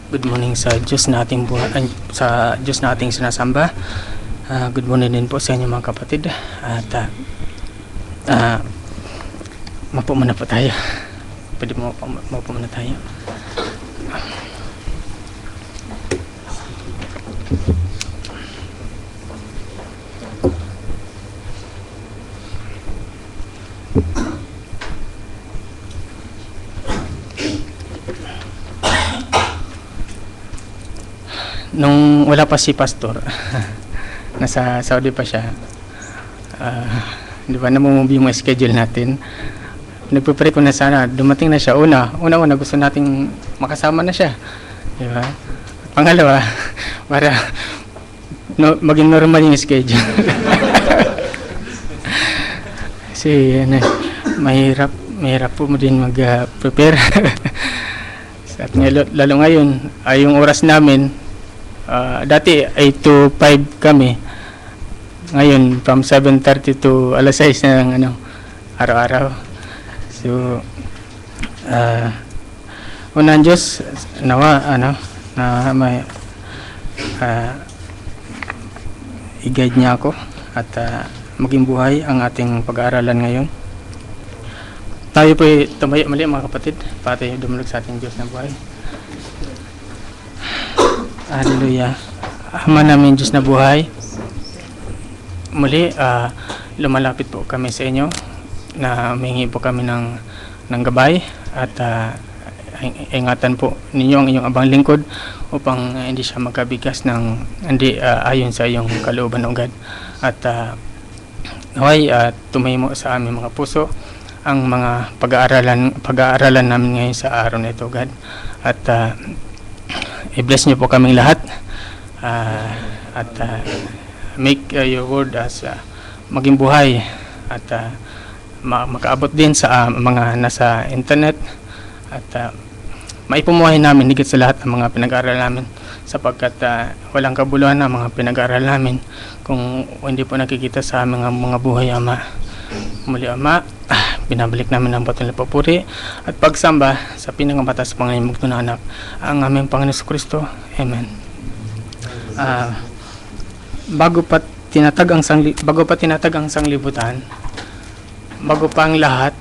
Good morning sa Diyos nating sa Diyos nating sinasamba. Good morning din po sa inyo mga kapatid. At mapo muna po tayo. Pwede mo mapo muna tayo. Nung wala pa si pastor, nasa Saudi pa siya, di ba, namumubi yung schedule natin. Nagpipray ko na sana dumating na siya. Una gusto nating makasama na siya, di ba? Pangalawa, para maging normal yung schedule. Kasi mahirap po mo din mag-prepare. At lalo ngayon, ay yung oras namin, dati 8 to 5 kami. Ngayon from 7:30 to alas 6 ng araw-araw. So unang Diyos nawa na may i-guide niya ako at maging buhay ang ating pag-aaralan ngayon. Tayo po tumayo muli mga kapatid, pati dumulog sa ating Diyos na buhay. Hallelujah. Ama namin Diyos na buhay, muli lumalapit po kami sa inyo na humingi po kami ng gabay at ingatan po ninyo ang inyong abang lingkod upang hindi siya magkabigas ng hindi ayon sa iyong kalooban o God. At naway tumimo sa aming mga puso ang mga pag-aaralan namin ngayon sa araw na ito, God. At i-bless niyo po kaming lahat at make your word as maging buhay at makaabot din sa mga nasa internet at maipumuhay namin higit sa lahat ang mga pinag-aaral namin sapagkat walang kabuluhan ang mga pinag-aaral namin kung hindi po nakikita sa aming mga buhay, Ama. Muli, Ama, binabalik namin ang patuloy na papuri at pagsamba sa pinakamatas Panginoon mugto na anak, ang aming Panginoon Kristo. Amen. Bago pa tinatag ang sanglibutan, bago pa ang lahat,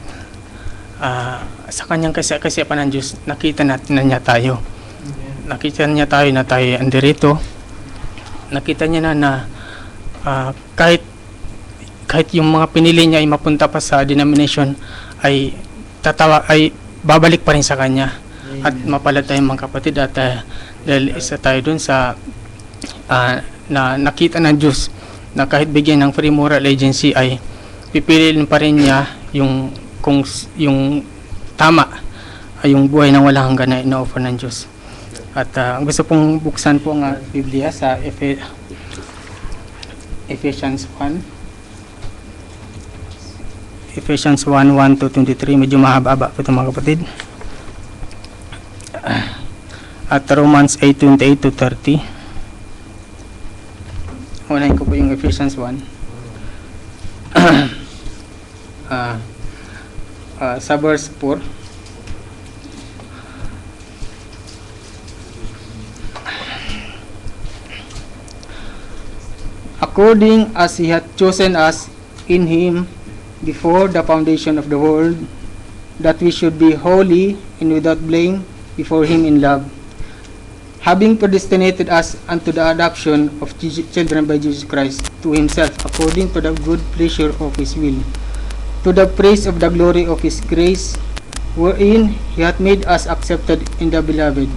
sa kanyang kasiyapan ng Diyos, nakita natin na niya tayo. Nakita niya tayo na tayo andirito. Nakita niya na kahit yung mga pinili niya ay mapunta pa sa denomination ay babalik pa rin sa kanya. At mapalad tayong mga kapatid at dahil isa tayo dun sa na nakita ng Diyos na kahit bigyan ng free moral agency ay pipiliin pa rin niya yung tama ay yung buhay na walang hanggan na ino-offer ng Diyos. At gusto pong buksan po ang Biblia sa Ephesians 1. Ephesians 1:1-23, medyo mahaba-haba po ito mga kapatid. At Romans 8:28-30. Unahin ko po yung Ephesians 1. Sa verse 4. According as He hath chosen us in Him before the foundation of the world, that we should be holy and without blame before Him in love, having predestinated us unto the adoption of children by Jesus Christ to Himself, according to the good pleasure of His will, to the praise of the glory of His grace, wherein He hath made us accepted in the Beloved,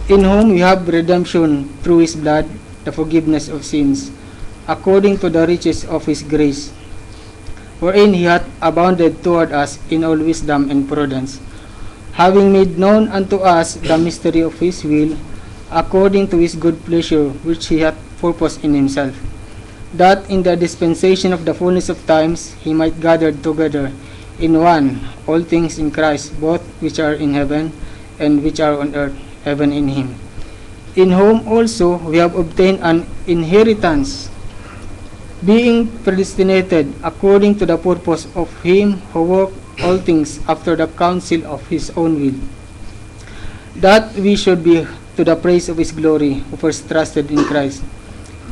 in whom we have redemption through His blood, the forgiveness of sins, according to the riches of His grace, wherein He hath abounded toward us in all wisdom and prudence, having made known unto us the mystery of His will, according to His good pleasure, which He hath purposed in Himself, that in the dispensation of the fullness of times He might gather together in one all things in Christ, both which are in heaven and which are on earth, even in Him, in whom also we have obtained an inheritance, being predestinated according to the purpose of Him who worked all things after the counsel of His own will, that we should be to the praise of his glory, who first trusted in Christ,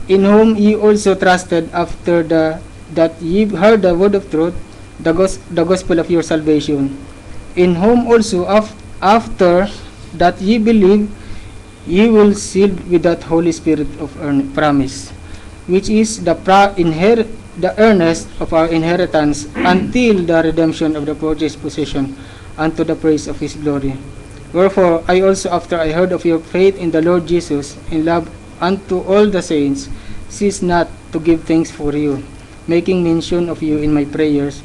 in whom ye also trusted after that ye heard the word of truth, the gospel of your salvation, in whom also after that ye believe, ye will sealed with that Holy Spirit of promise, which is the earnest of our inheritance until the redemption of the purchased possession, unto the praise of his glory. Wherefore I also, after I heard of your faith in the Lord Jesus, in love unto all the saints, cease not to give thanks for you, making mention of you in my prayers,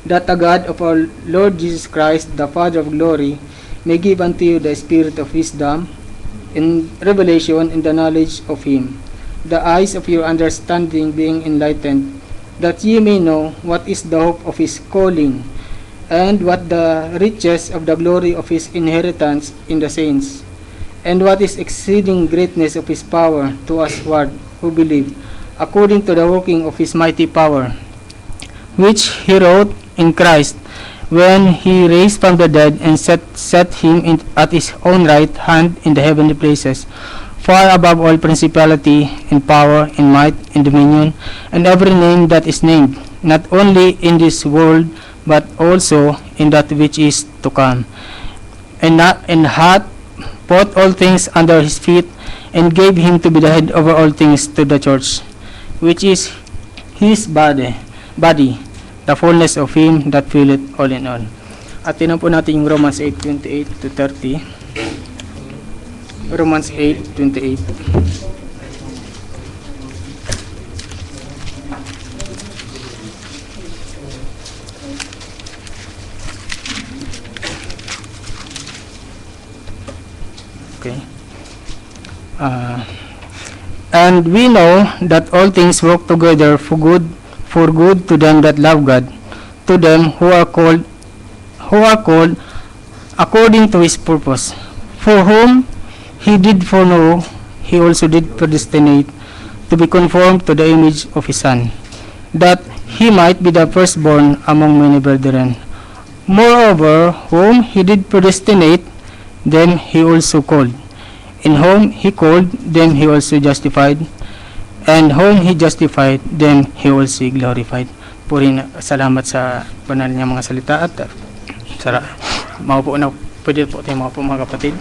that the God of our Lord Jesus Christ, the Father of glory, may give unto you the spirit of wisdom, in revelation, in the knowledge of him, the eyes of your understanding being enlightened, that ye may know what is the hope of his calling, and what the riches of the glory of his inheritance in the saints, and what is exceeding greatness of his power to us who believe, according to the working of his mighty power, which he wrought in Christ, when he raised from the dead and set him at his own right hand in the heavenly places, far above all principality, and power, and might, and dominion, and every name that is named, not only in this world, but also in that which is to come, and hath put all things under his feet, and gave him to be the head over all things to the church, which is his body, the fullness of him that filleth all in all. At tinan po natin yung Romans 8:28 to 30. Romans 8:28. Okay. And we know that all things work together for good to them that love God, to them who are called according to his purpose, for whom he did foreknow, he also did predestinate to be conformed to the image of his Son, that he might be the firstborn among many brethren. Moreover, whom he did predestinate, them he also called. In whom he called, them he also justified. And whom he justified, them he also glorified. Purin, salamat sa banal niya mga salita at maupo na, pwede po tayo maupo mga kapatid.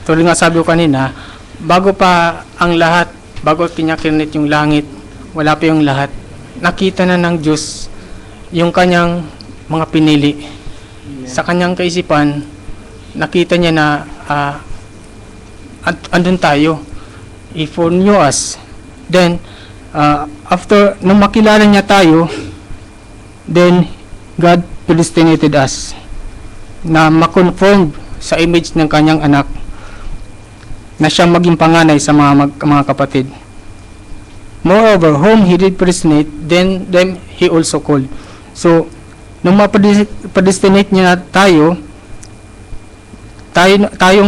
Tuloy nga sabi ko kanina, bago pa ang lahat, bago kinyakinit yung langit, wala pa yung lahat, nakita na ng Diyos yung kanyang mga pinili. Sa kanyang kaisipan, nakita niya na andun tayo. He foreknew us. Then, after, nung makilala niya tayo, then, God predestinated us na makonform sa image ng kanyang anak, na siyang maging panganay sa mga kapatid. Moreover, whom he did predestinate, then them he also called. So, nung ma-predestinate niya tayong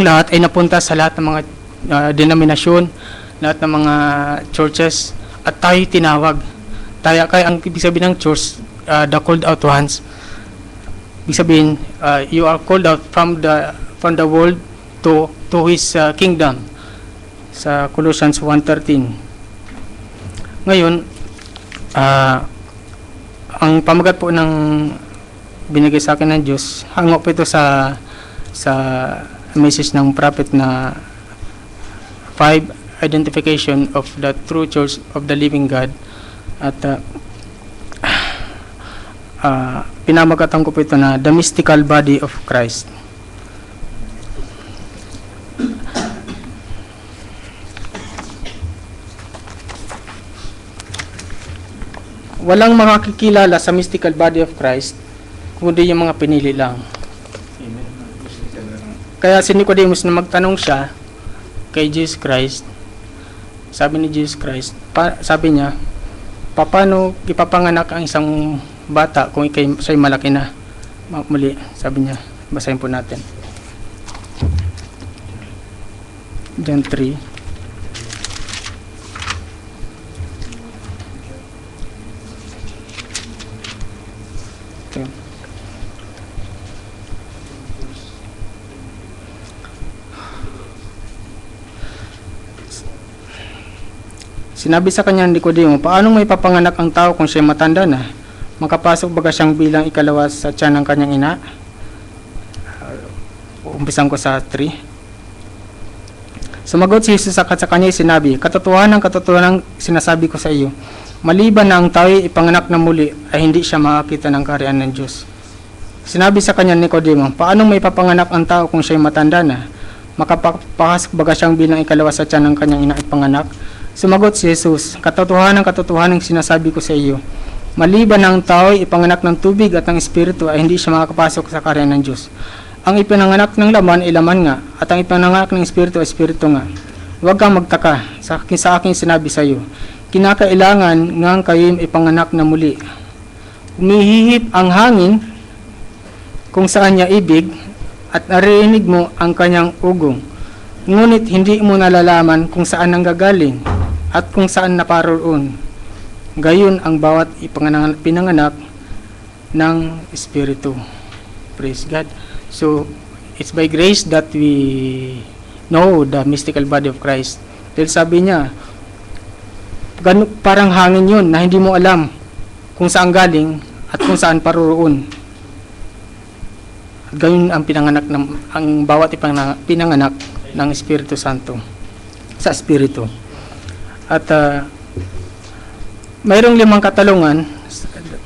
lahat ay napunta sa lahat ng mga denominasyon, lahat ng mga churches, at tayo tinawag. Kaya ang ibig sabihin ng church, the called out ones. Ibig sabihin, you are called out from the world to his kingdom. Sa Colossians 1:13. Ngayon, ang pamagat po ng binigay sa akin ng Diyos, hango po ito sa message ng prophet na 5 identification of the true church of the living God. At pinamagatan ko po ito na the mystical body of Christ. Walang makakikilala sa mystical body of Christ kundi yung mga pinili lang. Kaya si Nicodemus na magtanong siya kay Jesus Christ, sabi ni Jesus Christ, sabi niya, paano ipapanganak ang isang bata kung siya'y malaki na? Muli, sabi niya, basahin po natin. John 3. Sinabi sa kanya ni Nicodemo, paano may papanganak ang tao kung siya matanda na? Makapasok baga siyang bilang ikalawa sa tiyan ng kanyang ina? Umpisan ko sa 3. Sumagot si Jesus at sa kanya sinabi, katotohanan sinasabi ko sa iyo, maliban na ang tao'y ipanganak na muli, ay hindi siya makakita ng kaharian ng Diyos. Sinabi sa kanya ni Nicodemo, paano may papanganak ang tao kung siya'y matanda na? Makapasok baga siyang bilang ikalawa sa tiyan ng kanyang ina ipanganak? Sumagot si Jesus, katotohanan sinasabi ko sa iyo, maliban na ang tao'y ipanganak ng tubig at ng Espiritu, ay hindi siya makakapasok sa kaharian ng Diyos. Ang ipinanganak ng laman ay laman nga, at ang ipinanganak ng Espiritu ay Espiritu nga. Huwag kang magtaka sa aking sinabi sa iyo, kinakailangan nga kayo ipanganak na muli. Umihihip ang hangin kung saan niya ibig, at narinig mo ang kanyang ugong. Ngunit hindi mo nalalaman kung saan nanggagaling at kung saan naparoon. Gayon ang bawat pinanganak ng Espiritu. Praise God. So, it's by grace that we know the mystical body of Christ. Dahil sabi niya, parang hangin yun na hindi mo alam kung saan galing at kung saan paroroon. Gayon ang bawat pinanganak ng Espiritu Santo sa Espiritu. At mayroong 5 katanungan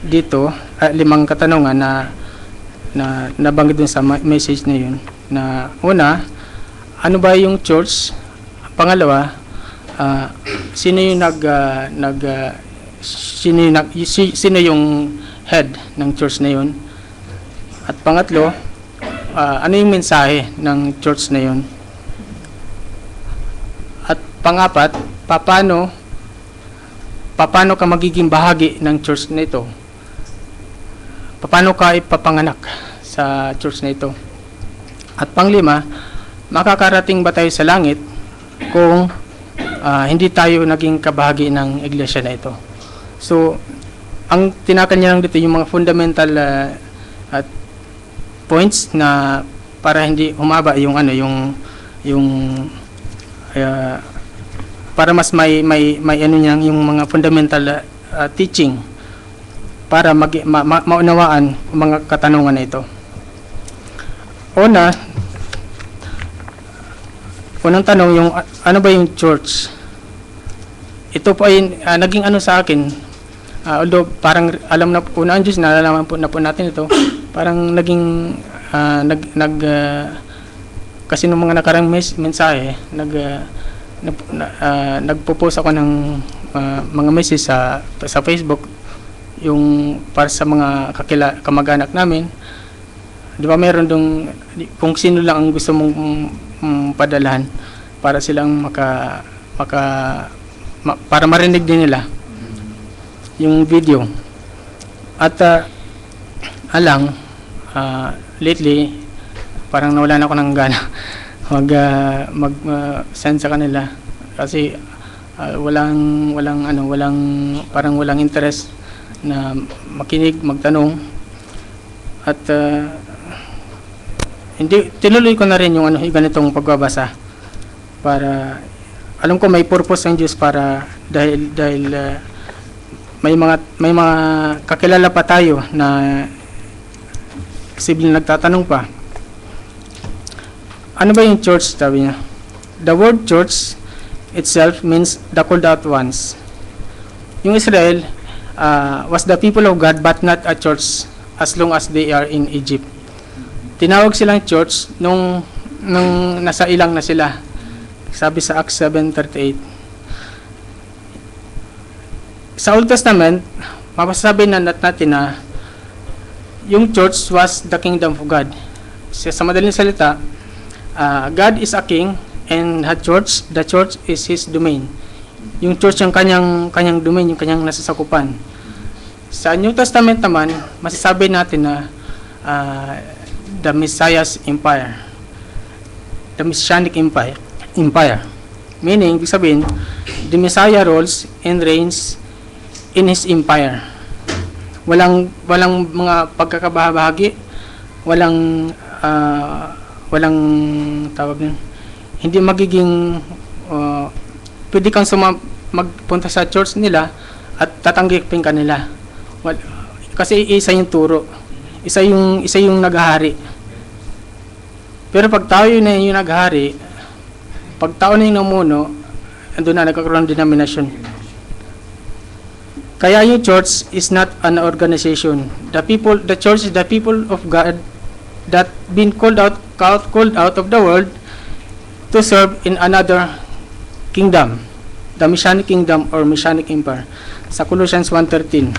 dito, 5 katanungan na nabanggit dun sa message na yun. Na una, ano ba yung church? Pangalawa, sino yung head ng church na yun? At pangatlo, ano yung mensahe ng church na yun? At pangapat, paano ka magiging bahagi ng church na ito? Paano ka ipapanganak sa church na ito? At panglima, makakarating ba tayo sa langit kung hindi tayo naging kabahagi ng iglesia na ito? So, ang tinakanya lang dito yung mga fundamental at points na para hindi humaba yung para mas may yung mga fundamental teaching para maunawaan ang mga katanungan na ito. Unang tanong, yung ano ba yung church? Ito po ay naging sa akin, although parang alam na po na ang Diyos, nalalaman po na po natin ito, parang naging kasi nung mga nakarang mensahe, nagpo-post ako ng mga message sa Facebook, yung para sa mga kamag-anak namin. Di ba meron dong kung sino lang ang gusto mong padalhan para silang para marinig din nila yung video. At lately parang nawalan ako ng gana send sa kanila kasi walang interest na makinig, magtanong. At hindi tinuloy ko na rin yung ganitong pagbabasa para alam ko may purpose ng Diyos para dahil may mga kakilala pa tayo na posibleng nagtatanong pa. Ano ba yung church? Sabi niya. The word church itself means the called out ones. Yung Israel was the people of God but not a church as long as they are in Egypt. Tinawag silang church nung nasa ilang na sila. Sabi sa Acts 7:38. Sa Old Testament, mapasabi natin na yung church was the kingdom of God. Sa madaling salita, God is a king and the church is his domain. Yung church yung kanyang domain, yung kanyang nasasakupan. Sa New Testament naman, masasabi natin na the Messiah's empire. The Messianic empire. Meaning, ibig sabihin, the Messiah rules and reigns in his empire. Walang mga pagkakabahagi, walang tawag nun, hindi magiging pwede kang magpunta sa church nila at tatanggapin ka nila. Kasi isa yung turo. Isa yung naghahari. Pero pag tao yun na yung naghahari, pag tao na yung namuno, andun na nagkakaroon ng denomination. Kaya yung church is not an organization. The church is the people of God that been called out of the world to serve in another kingdom, the Messianic kingdom or Messianic empire. Sa Colossians 1:13.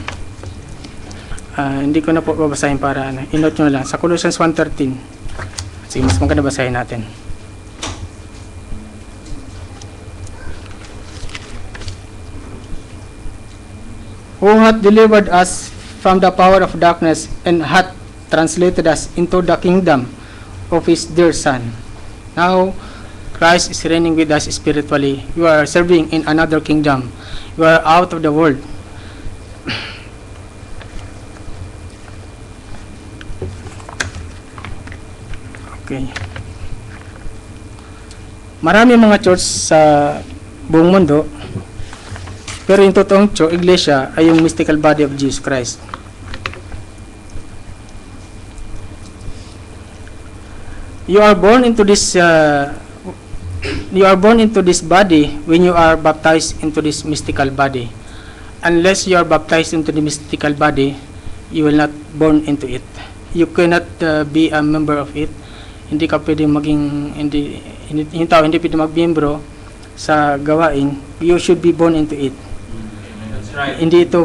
Hindi ko na po babasahin para i-note nyo na lang. Sa Colossians 1:13. Sige, mas maganda basahin natin. Who hath delivered us from the power of darkness and hath translated us into the kingdom of His dear Son. Now, Christ is reigning with us spiritually. You are serving in another kingdom. You are out of the world. Okay. Marami mga church sa buong mundo, pero yung totoong iglesia ay yung mystical body of Jesus Christ. You are born into this body when you are baptized into this mystical body. Unless you are baptized into the mystical body, you will not born into it. You cannot be a member of it. Hindi ka pwedeng maging yung tao hindi pwedeng magmiyembro sa gawain. You should be born into it. That's right. Hindi ito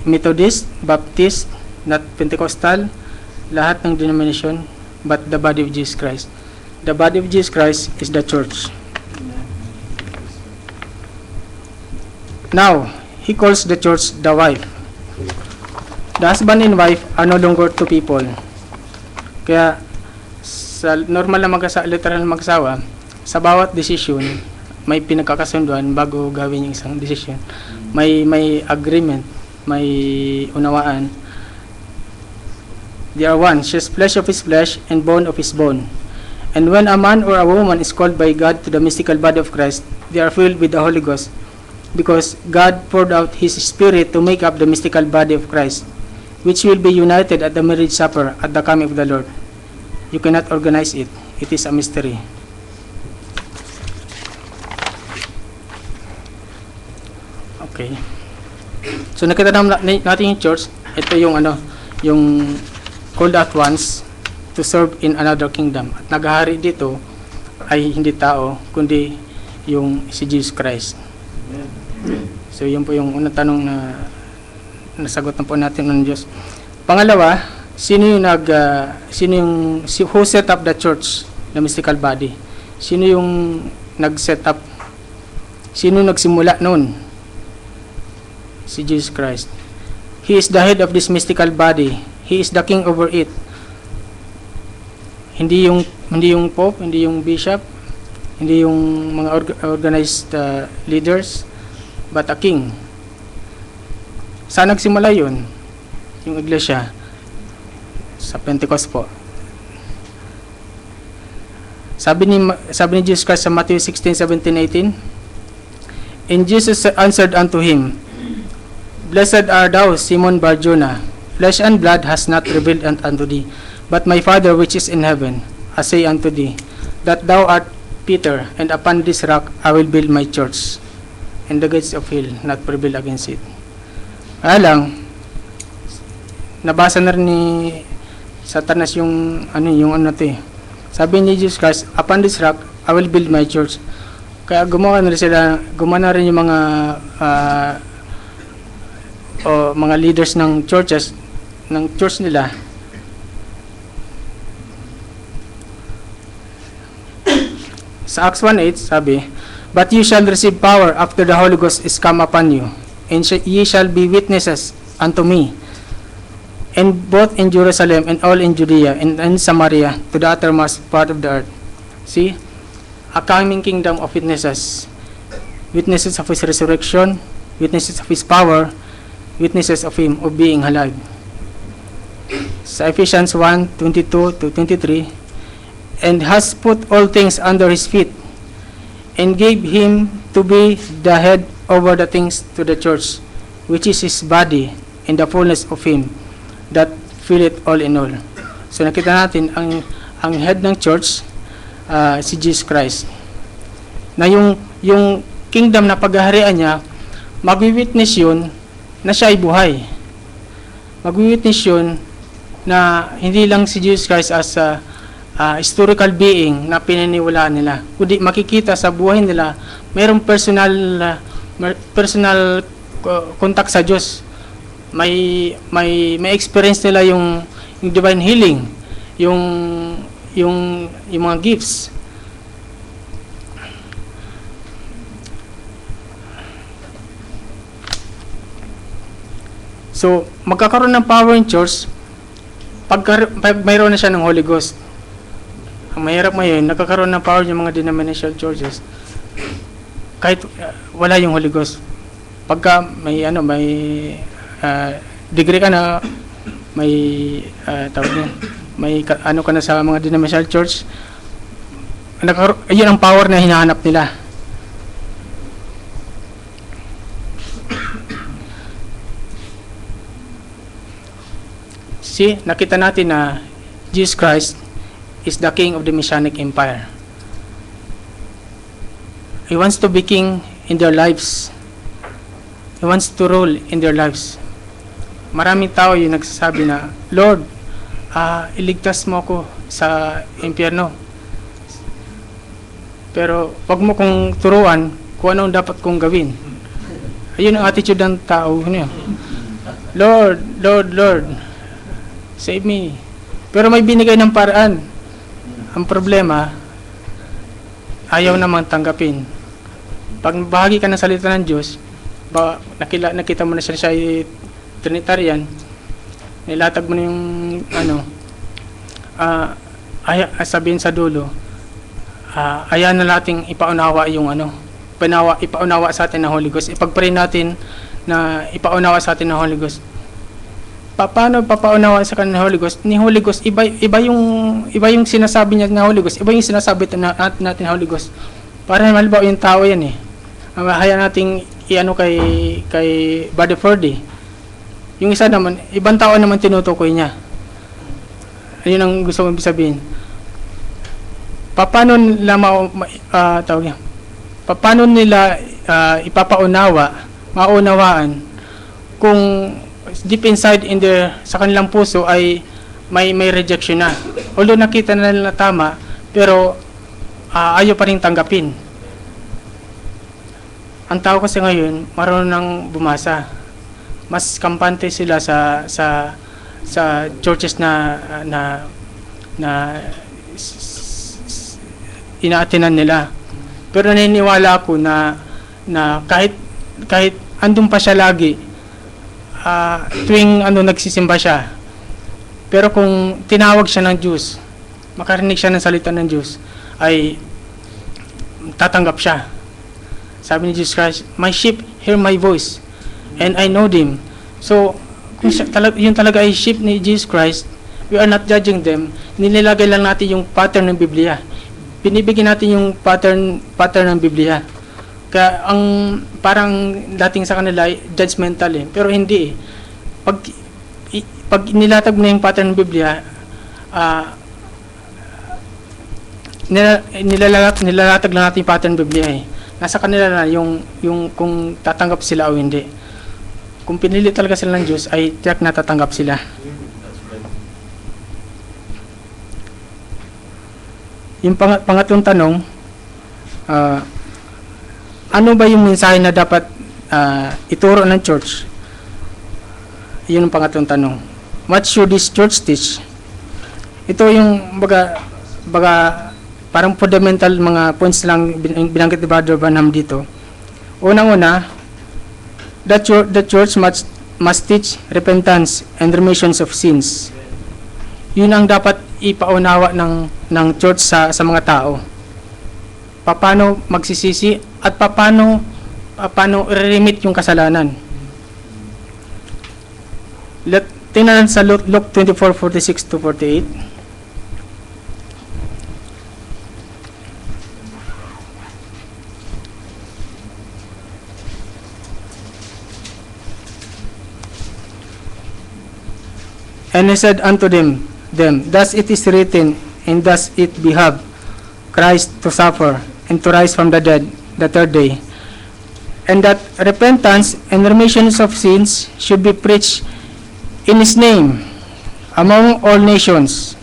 Methodist, Baptist, not Pentecostal, lahat ng denomination, but the body of Jesus Christ. The body of Jesus Christ is the church. Now, he calls the church the wife. The husband and wife are no longer two people. Kaya, sa normal na literal na mag-asawa, sa bawat desisyon, may pinagkakasunduan bago gawin yung isang desisyon. May agreement, may unawaan. They are one. She is flesh of his flesh and bone of his bone. And when a man or a woman is called by God to the mystical body of Christ, they are filled with the Holy Ghost, because God poured out His Spirit to make up the mystical body of Christ, which will be united at the marriage supper at the coming of the Lord. You cannot organize it. It is a mystery. Okay. So nakita natin yung church. Ito yung yung called out ones to serve in another kingdom. At naghahari dito ay hindi tao, kundi yung si Jesus Christ. So yun po yung unang tanong na nasagot na po natin ng Diyos. Pangalawa, who set up the church, the mystical body? Sino yung nag-set up? Sino nagsimula noon? Si Jesus Christ. He is the head of this mystical body. He is the king over it. Hindi yung pope, hindi yung bishop, hindi yung mga organized leaders, but a king. Saan nagsimula yun? Yung iglesia sa Pentecost po. Sabi ni Jesus Christ sa Matthew 16:17-18, and Jesus answered unto him, Blessed art thou, Simon Bar-Jonah, flesh and blood has not revealed unto thee, but my Father which is in heaven. I say unto thee, that thou art Peter, and upon this rock I will build my church, and the gates of hell not prevail against it. Kaya lang, nabasa na rin ni Satanas yung Sabi ni Jesus Christ, upon this rock I will build my church. Kaya gumawa na rin yung mga leaders ng church nila. Sa Acts 1:8 sabi, but you shall receive power after the Holy Ghost is come upon you, and ye shall be witnesses unto me, and both in Jerusalem and all in Judea and in Samaria to the uttermost part of the earth. See, a coming kingdom of witnesses, witnesses of His resurrection, witnesses of His power, witnesses of Him of being alive. Sa Ephesians 1:22-23, and has put all things under His feet, and gave Him to be the head over the things to the church, which is his body, in the fullness of him that filleth all in all. So nakita natin ang head ng church, si Jesus Christ. Na yung kingdom na paghaharian niya, magwi-witness yun na siya ay buhay. Magwi-witness yun na hindi lang si Jesus Christ as a historical being na pinaniwalaan nila, kundi makikita sa buhay nila mayroong personal contact sa Diyos. May experience nila yung divine healing, yung mga gifts. So, magkakaroon ng power in church pag mayroon na siya ng Holy Ghost. Ang mahirap ngayon, nagkakaroon ng power yung mga denominational churches kahit wala yung Holy Ghost. Pagka may degree ka na, may tawag niyan, may ka na sa mga denominational church, yun ang power na hinahanap nila. See, nakita natin na Jesus Christ is the king of the Messianic Empire. He wants to be king in their lives. He wants to rule in their lives. Maraming tao yung nagsasabi na, Lord, iligtas mo ako sa impyerno. Pero wag mo kong turuan kung ano ang dapat kong gawin. Ayun ang attitude ng tao niya. Lord, Lord, Lord, save me. Pero may binigay ng paraan. Ang problema, ayaw naman tanggapin. Pag bahagi ka ng salita ng Diyos, nakita mo na siya ay Trinitarian, nilatag mo na yung sabihin sa dulo, ayan na nating ipaunawa yung ipaunawa sa atin ng Holy Ghost. Ipag-pray natin na ipaunawa sa atin ng Holy Ghost. Paano papaunawa sa kanila ng Holy Ghost? Ni Holy Ghost, iba yung sinasabi niya ng Holy Ghost, iba yung sinasabi natin ng Holy Ghost. Para halimbawa yung tao yan eh. Hayaan nating kay Brother Ferdy. Yung isa naman, ibang tao naman tinutukoy niya. Ayun ang gusto kong sabihin. Paano nila maunawaan kung deep inside sa kanilang puso ay may rejection na. Although nakita na nila tama, pero ayaw pa rin tanggapin. Ang tao kasi ngayon, marunong nang bumasa. Mas kampante sila sa churches na inaatinan nila. Pero naniniwala ako na kahit andun pa siya lagi, tuwing nagsisimba siya. Pero kung tinawag siya ng Diyos, makarinig siya ng salita ng Diyos, ay tatanggap siya. Sabi ni Jesus Christ, my sheep hear my voice, and I know them. So, kung yun talaga ay sheep ni Jesus Christ, we are not judging them. Nilagay lang natin yung pattern ng Biblia. Binibigyan natin yung pattern ng Biblia. Kaya parang dating sa kanila judgmental eh, pero hindi eh. Pag nilatag mo na yung pattern ng Biblia, nilalatag lang natin yung pattern ng Biblia eh. Nasa kanila na yung kung tatanggap sila o hindi. Kung pinili talaga sila ng Diyos, ay tiyak na tatanggap sila. Yung pangatlong tanong, ano ba yung mensahe na dapat ituro ng church? Yun ang pangatlong tanong. What should this church teach? Ito yung baga parang fundamental mga points lang binanggit ni Brother Branham dito. Unang-una, the church must teach repentance and remissions of sins. Yun ang dapat ipaunawa ng church sa mga tao. Paano magsisisi at paano i-remit yung kasalanan. Tingnan sa Luke 24:46 to 48. And he said unto them, Thus it is written, and thus it behoved Christ to suffer, and to rise from the dead the third day, and that repentance and remissions of sins should be preached in his name among all nations,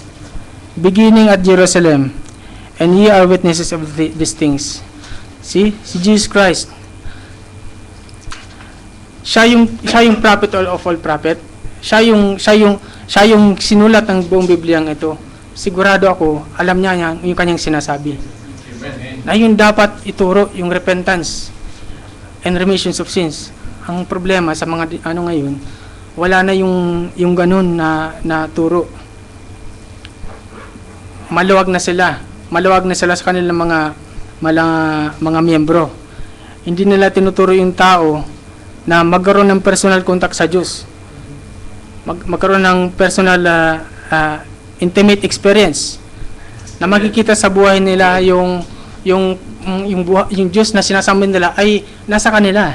beginning at Jerusalem. And ye are witnesses of these things. See, si Jesus Christ, siya yung prophet of all prophet. Siya yung sinulat ng buong Bibliang ito. Sigurado ako, alam niya yung kanyang sinasabi. Na yun dapat ituro, yung repentance and remissions of sins. Ang problema sa mga ngayon, wala na yung ganun na turo. Maluwag na sila sa kanilang mga miyembro. Hindi nila tinuturo yung tao na magkaroon ng personal contact sa Diyos. Magkaroon ng personal intimate experience na makikita sa buhay nila yung Diyos na sinasamba nila ay nasa kanila.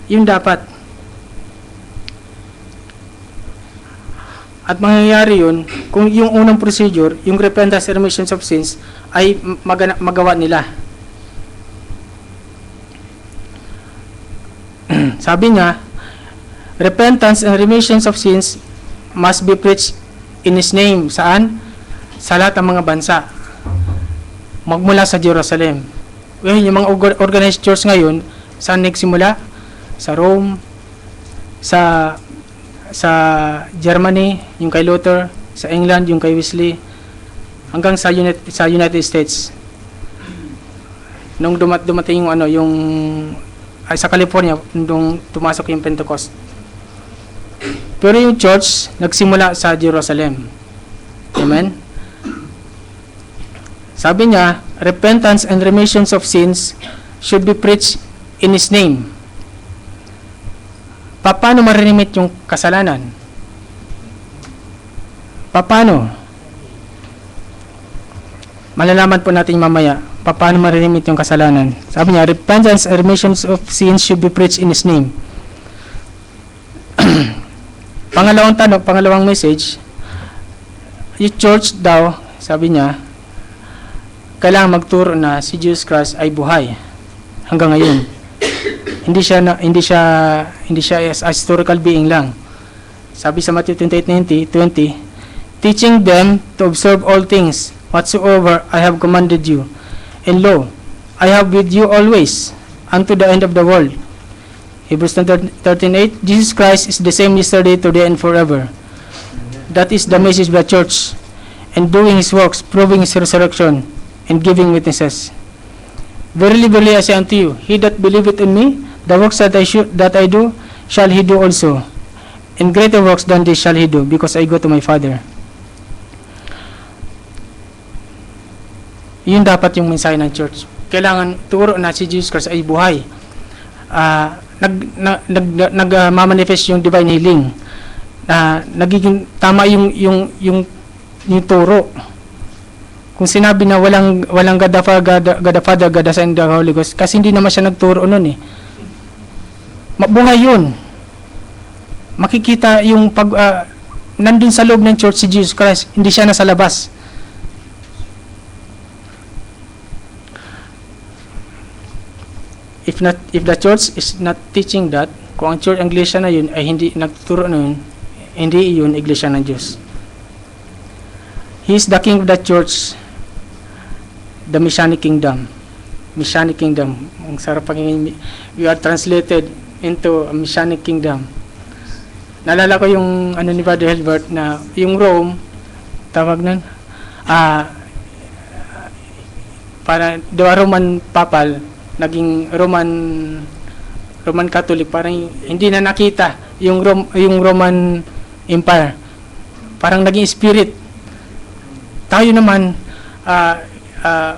Yun dapat. At mangyayari yun kung yung unang procedure, yung repentance and remission of sins, ay magawa nila. Sabi niya, repentance and remission of sins must be preached in His name. Saan? Sa lahat ng mga bansa. Magmula sa Jerusalem. Well, yung mga organized church ngayon, saan nagsimula? Sa Rome, sa Germany, yung kay Luther, sa England, yung kay Wesley, hanggang sa United States. Nung dumating yung sa California, nung tumasok yung Pentecost. Pero yung church, nagsimula sa Jerusalem. Amen? Sabi niya, repentance and remissions of sins should be preached in His name. Paano maririmit yung kasalanan? Paano? Malalaman po natin mamaya. Paano maririmit yung kasalanan? Sabi niya, repentance and remissions of sins should be preached in His name. Pangalawang message, yung church daw, sabi niya, kailangan magturo na si Jesus Christ ay buhay hanggang ngayon. Hindi siya as a historical being lang. Sabi sa Matthew 28:20, teaching them to observe all things whatsoever I have commanded you. And lo, I have with you always unto the end of the world. Hebrews 13:8, Jesus Christ is the same yesterday, today, and forever. That is the message of the church, and doing His works, proving His resurrection, and giving witnesses. Verily, verily, I say unto you, he that believeth in me, the works that I do, shall he do also. And greater works than this shall he do, because I go to my Father. Yun dapat yung mensahe ng church. Kailangan turo na si Jesus Christ ay buhay. Nag-manifest yung divine healing. Nagiging tama yung turo. Kung sinabi na walang God the Father, God the Son, the Holy Ghost, kasi hindi naman siya nagturo nun eh. Mabuhay yun. Makikita yung nandun sa loob ng church si Jesus Christ, hindi siya nasa labas. If the church is not teaching that, kung ang church, ang iglesia na yun ay hindi nagtuturo na yun, hindi yun iglesia ng Diyos. He is the king of the church, the Messianic kingdom. Messianic kingdom. Ang sarap pagiging, we are translated into a Messianic kingdom. Naalala ko yung ni Brother Hilbert na yung Rome, tawag nun, para diba Roman Papal, naging Roman Catholic, parang hindi na nakita yung Roman Empire. Parang naging spirit. Tayo naman,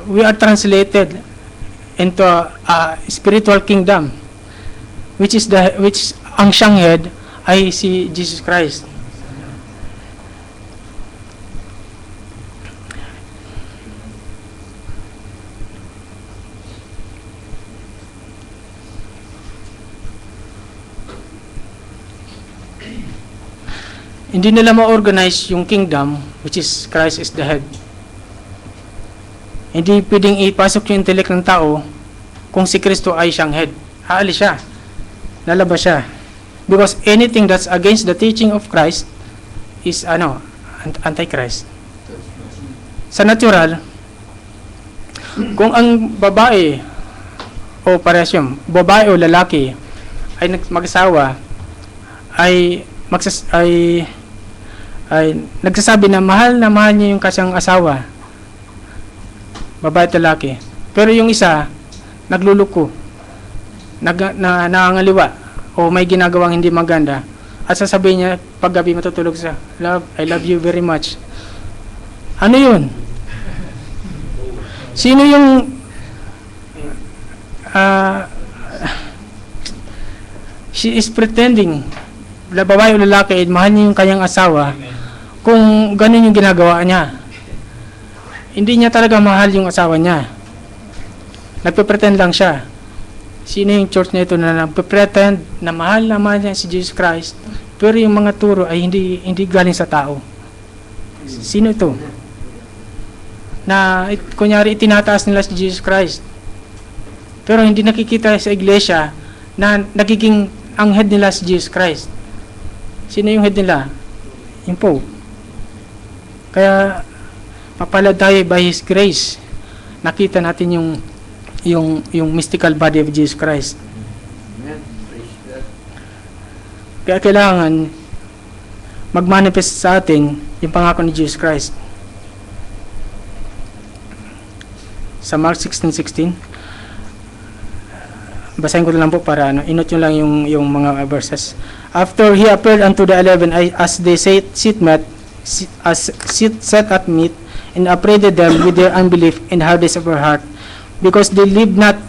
we are translated into a spiritual kingdom, which ang siyang head ay si Jesus Christ. Hindi nila ma-organize yung kingdom, which is Christ is the head. Hindi pwedeng ipasok yung intellect ng tao kung si Kristo ay siyang head. Aalis siya. Lalabas siya. Because anything that's against the teaching of Christ is antichrist. Sa natural, kung ang babae o parehas yun, babae o lalaki ay mag-asawa, ay nagsasabi na mahal niya yung kasang asawa, babae at lalaki. Pero yung isa, nagluluko, nangangaliwa, o may ginagawang hindi maganda, at sasabihin niya, paggabi matutulog sa, love, I love you very much. Ano yun? Sino yung she is pretending, babae o lalaki, mahal niya yung kanyang asawa, kung ganun yung ginagawa niya. Hindi niya talaga mahal yung asawa niya. Nagpe-pretend lang siya. Sino yung church na ito na nagpe-pretend na mahal niya si Jesus Christ, pero yung mga turo ay hindi galing sa tao? Sino ito? Na kunyari itinataas nila si Jesus Christ, pero hindi nakikita sa iglesia na nagiging ang head nila si Jesus Christ. Sino yung head nila? Yung Pope. Kaya mapalad tayo by His grace. Nakita natin yung mystical body of Jesus Christ. Kaya kailangan mag-manifest sa atin yung pangako ni Jesus Christ. Sa Mark 16:16, basahin ko lang po para inot nyo lang yung mga verses. After he appeared unto the 11 as they set at meat, and upbraided them with their unbelief and hardness of their heart, because they lived not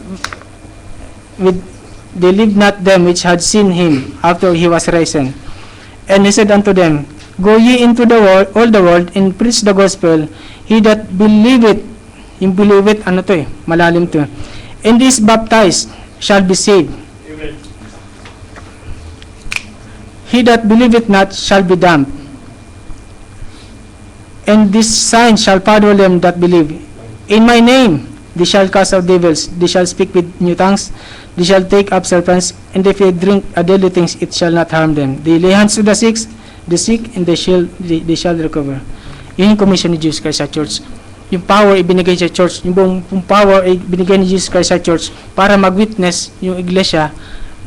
them which had seen him after he was risen. And he said unto them, Go ye into the world, all the world, and preach the gospel. He that believeth, yung believeth, malalim to, and is baptized shall be saved. Amen. He that believeth not shall be damned. And this sign shall follow them that believe. In my name they shall cast out devils, they shall speak with new tongues, they shall take up serpents, and if they drink deadly things, it shall not harm them. They lay hands to the sick, and they shall recover. Yun yung commission ni Jesus Christ sa church. Yung power ibinigay sa church, yung buong power ibinigay ni Jesus Christ sa church para mag-witness yung iglesia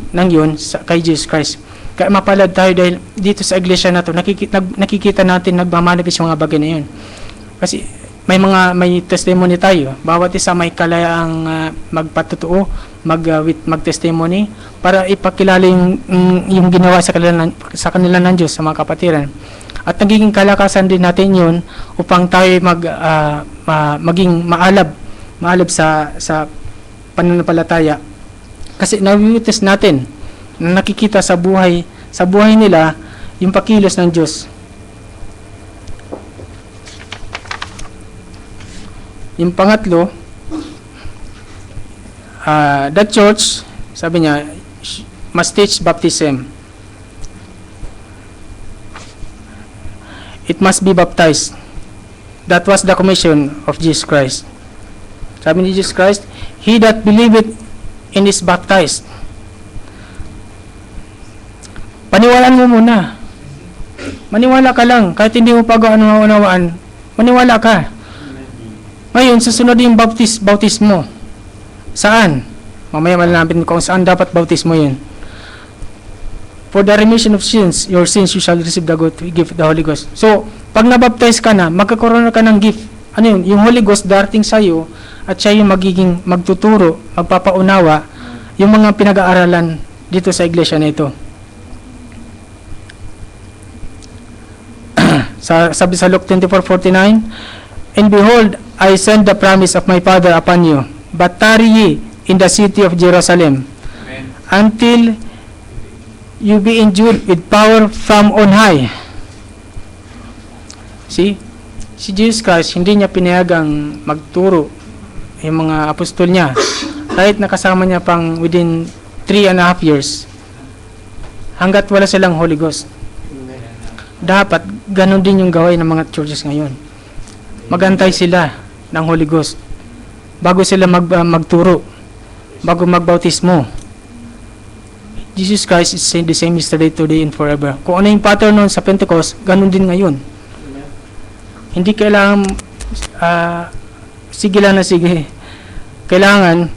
ng yun kay Jesus Christ. Kaya mapalad tayo dahil dito sa iglesia na to, nakikita natin nagmamanifest yung mga bagay na yun. Kasi may testimony tayo. Bawat isa may kalayaang magpatutuo, mag-testimony para ipakilala yung ginawa sa kanila ng Diyos sa mga kapatiran. At nagiging kalakasan din natin yun upang tayo maging maalab sa pananampalataya. Kasi na-witness natin na nakikita sa buhay nila yung pakilos ng Diyos. Yung pangatlo, the church, sabi niya, must teach baptism. It must be baptized. That was the commission of Jesus Christ. Sabi ni Jesus Christ, he that believeth and is baptized. Paniwalaan mo muna. Maniwala ka lang. Kahit hindi mo pag-unawaan, maniwala ka. Ngayon, susunod yung bautismo. Saan? Mamaya malalaman kung saan dapat bautismo yun. For the remission of sins, your sins you shall receive the gift of the Holy Ghost. So, pag nabaptize ka na, magkakaroon ka ng gift. Ano yun? Yung Holy Ghost darating sa iyo at siya yung magiging magtuturo, magpapaunawa yung mga pinag-aaralan dito sa iglesia na ito. Sabi sa Luke 24:49, And behold, I send the promise of my Father upon you, but tarry ye in the city of Jerusalem, Amen. until you be endued with power from on high. See? Si Jesus Christ, hindi niya pinayagang magturo yung mga apostol niya. Kahit nakasama niya pang within 3.5 years, hanggat wala silang Holy Ghost. dapat ganun din yung gawin ng mga churches ngayon. Magantay sila ng Holy Ghost bago sila magturo, bago magbautismo. Jesus Christ is the same yesterday, today, and forever. Kung ano yung pattern noon sa Pentecost, ganun din ngayon. Hindi kailangan sige lang na sige. Kailangan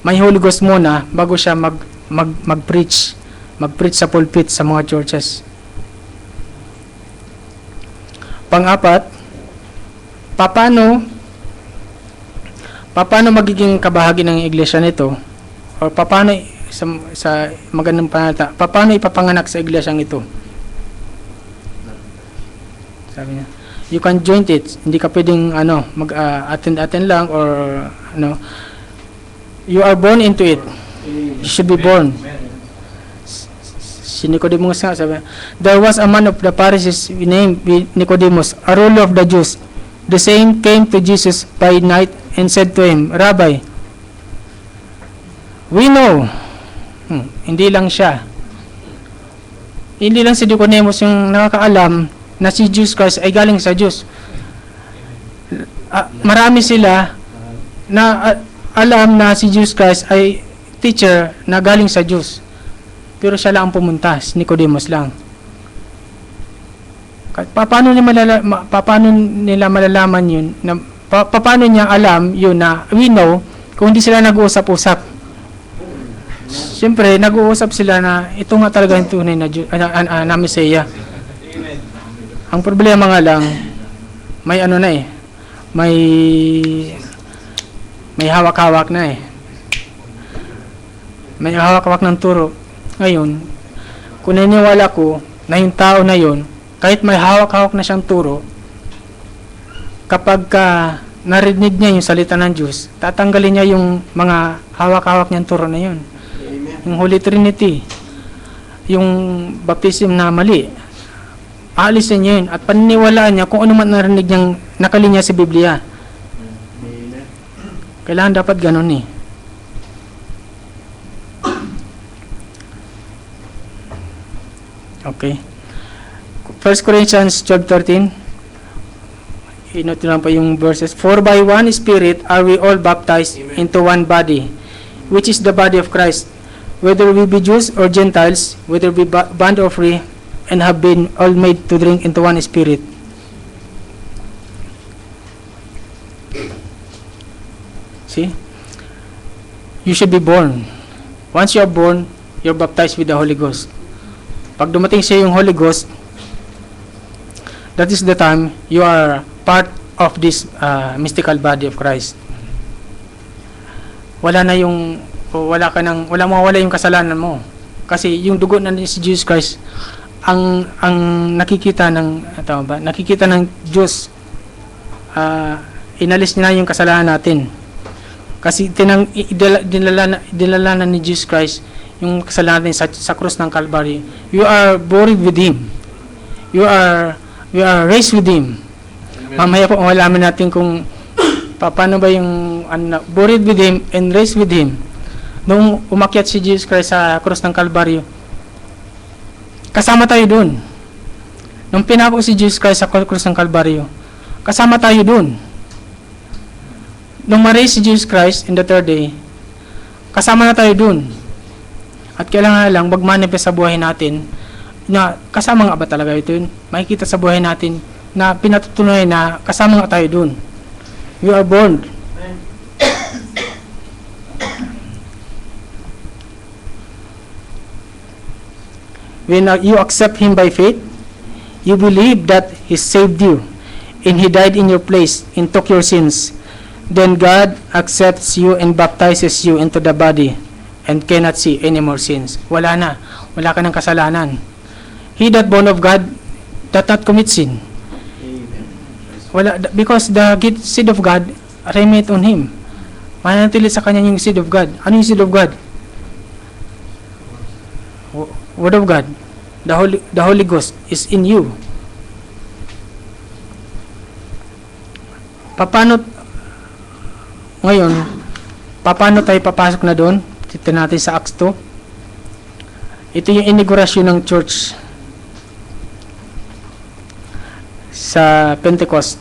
may Holy Ghost muna bago siya mag-preach sa pulpit sa mga churches. Pang-apat, paano magiging kabahagi ng iglesia nito, o paano sa magandang panata, paano ipapanganak sa iglesyang ito? Sabi niya, you can join it. Hindi ka pwedeng attend lang, or you are born into it. You should be born. Si Nicodemus nga sabi, there was a man of the Pharisees named Nicodemus, a ruler of the Jews. The same came to Jesus by night and said to him, Rabbi, we know. Hindi lang siya. Hindi lang si Nicodemus yung nakakaalam na si Jesus Christ ay galing sa Diyos. Marami sila na alam na si Jesus Christ ay teacher na galing sa Diyos. Pero siya lang ang pumunta, si Nicodemus lang. Paano nila malalaman yun? Paano niya alam yun na we know kung hindi sila nag-uusap-usap? Siyempre, nag-uusap sila na ito nga talaga yung tunay na Mesiya. Ang problema nga lang, may may hawak-hawak na eh. May hawak-hawak ng turo. Ngayon, kung naniniwala ko na yung tao na yun, kahit may hawak-hawak na siyang turo, kapag narinig niya yung salita ng Diyos, tatanggalin niya yung mga hawak-hawak niyang turo na yun. Yung Holy Trinity, yung baptism na mali, aalisin niya yun at paniniwalaan niya kung ano man narinig niyang nakalinya sa Biblia. Kailangan dapat ganun eh. Okay. 1 Corinthians 12:13. Inote lang pa yung verses. For by one Spirit are we all baptized into one body, which is the body of Christ, whether we be Jews or Gentiles, whether we bond or free, and have been all made to drink into one Spirit. See? You should be born. Once you are born, you're baptized with the Holy Ghost. Pag dumating siya yung Holy Ghost, that is the time you are part of this mystical body of Christ. Wala mawala yung kasalanan mo. Kasi yung dugo na si Jesus Christ, ang nakikita ng Diyos, inalis niya yung kasalanan natin. Kasi dinala na ni Jesus Christ yung kasalanan natin sa krus ng Calvary. You are buried with Him. You are raised with Him. Mamaya po malaman natin kung paano ba yung buried with Him and raised with Him. Nung umakyat si Jesus Christ sa krus ng Calvary, kasama tayo dun. Nung pinako si Jesus Christ sa krus ng Calvary, kasama tayo dun. Nung ma-raise si Jesus Christ in the third day, kasama na tayo dun. At kailangan lang mag-manifest sa buhay natin na kasama nga ba talaga ito yun? Makikita sa buhay natin na pinatutunayan na kasama nga tayo dun. We are born. When you accept Him by faith, you believe that He saved you and He died in your place and took your sins. Then God accepts you and baptizes you into the body and cannot see any more sins. Wala ka ng kasalanan. He that born of God doth not commit sin. Because the seed of God remaineth on him. Mananatili sa kanya yung seed of God. Ano yung seed of God? Word of God. The Holy Ghost is in you. Paano tayo papasok na doon? Ito natin sa Acts 2. Ito yung inaugurasyon ng church. sa Pentecost.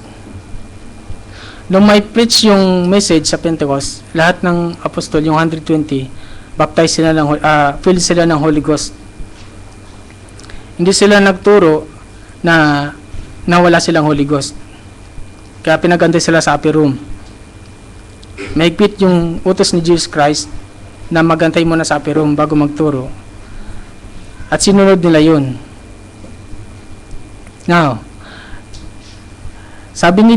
Nung may preach yung message sa Pentecost, lahat ng apostol, yung 120, baptize sila filled sila ng Holy Ghost. Hindi sila nagturo na nawala silang Holy Ghost. Kaya pinagantay sila sa upper room. Mahigpit yung utos ni Jesus Christ na magantay muna sa upper room bago magturo. At sinunod nila yun. Now, sabi ni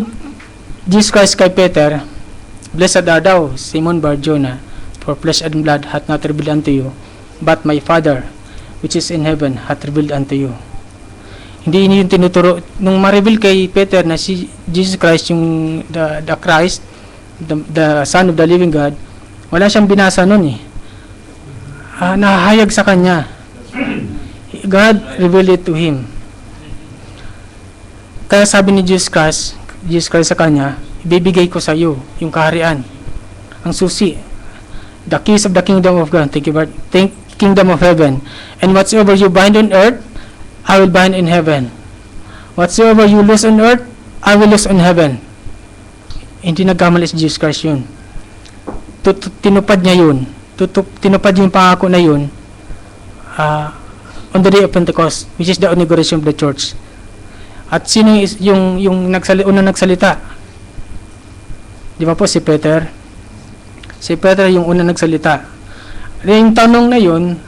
Jesus Christ kay Peter, "Blessed art thou, Simon Bar-Jonah, for flesh and blood hath not revealed unto you, but my Father, which is in heaven, hath revealed unto you." Hindi yun yung tinuturo. Nung ma-reveal kay Peter na si Jesus Christ, yung the Christ, the Son of the living God, wala siyang binasa nun eh. Nahahayag sa kanya. God revealed it to him. Kaya sabi ni Jesus Christ sa kanya, ibibigay ko sa iyo yung kaharian, ang susi, the keys of the kingdom of God, kingdom of heaven. And whatsoever you bind on earth, I will bind in heaven. Whatsoever you loose on earth, I will loose on heaven. Hindi nagkamali si Jesus Christ yun. Tinupad niya yun. Tinupad yung pangako na yun on the day of Pentecost, which is the inauguration of the church. At sino yung unang nagsalita? Di ba po si Peter? Si Peter yung unang nagsalita. Yung tanong na yun,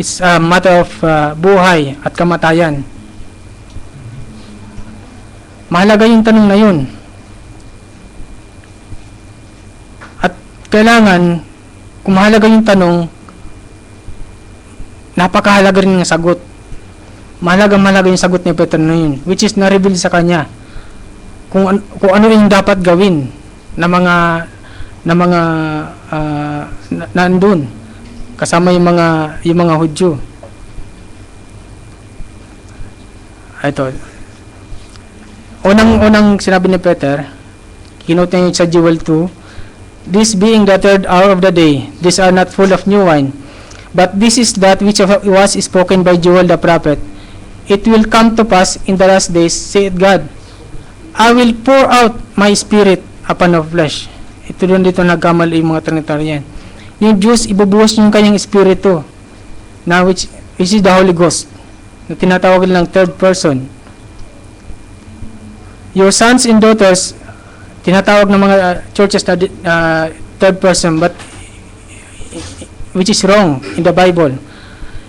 it's a matter of buhay at kamatayan. Mahalaga yung tanong na yun. At kailangan, kung mahalaga yung tanong, napakahalaga rin ng sagot. Mahalaga yung sagot ni Peter na yun, which is na-reveal sa kanya kung ano yung dapat gawin na mga nandun kasama yung mga Hudyo. Ito, unang sinabi ni Peter, kinote niya sa Joel 2, "This being the third hour of the day, these are not full of new wine, but this is that which was spoken by Joel the prophet. It will come to pass in the last days, saith God, I will pour out my spirit upon all flesh." Ito doon dito nagkamali yung mga Trinitarian. Yung Diyos, ibubuhos yung kanyang espiritu, na which is the Holy Ghost, na tinatawag nilang third person. Your sons and daughters, tinatawag ng mga churches na third person, but which is wrong in the Bible.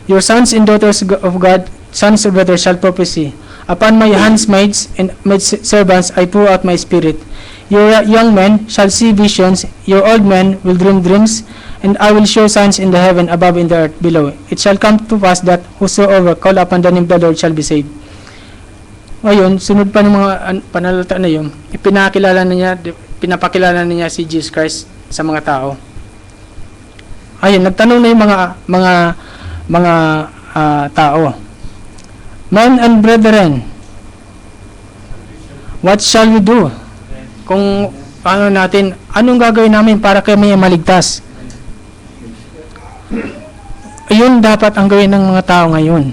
Your sons and daughters of God, sons and daughters shall prophesy. Upon my handmaids and maid servants I pour out my spirit. Your young men shall see visions, your old men will dream dreams, and I will show signs in the heaven above and the earth below. It shall come to pass that whosoever call upon the name of the Lord shall be saved. Ngayon, sunod pa ng mga panalita na yun, pinapakilala na niya si Jesus Christ sa mga tao. Ayun, nagtanong na yung mga tao. Men and brethren, what shall we do? Kung anong gagawin namin para kami maligtas? Ayun dapat ang gawin ng mga tao ngayon.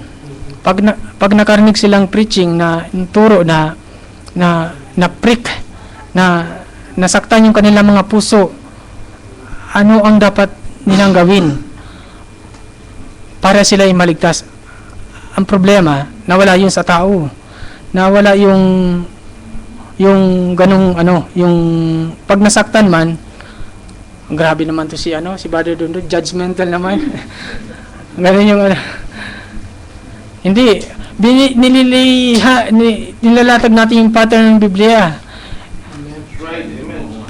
Pag nakarinig silang preaching na turo na prick, na nasaktan yung kanilang mga puso, ano ang dapat nilang gawin para sila ay maligtas? Ang problema, nawala yun sa tao. Nawala yung yung pag nasaktan man, grabe naman to si Brother Dondo, judgmental naman. Ganun yung hindi, nilalatag natin yung pattern ng Biblia.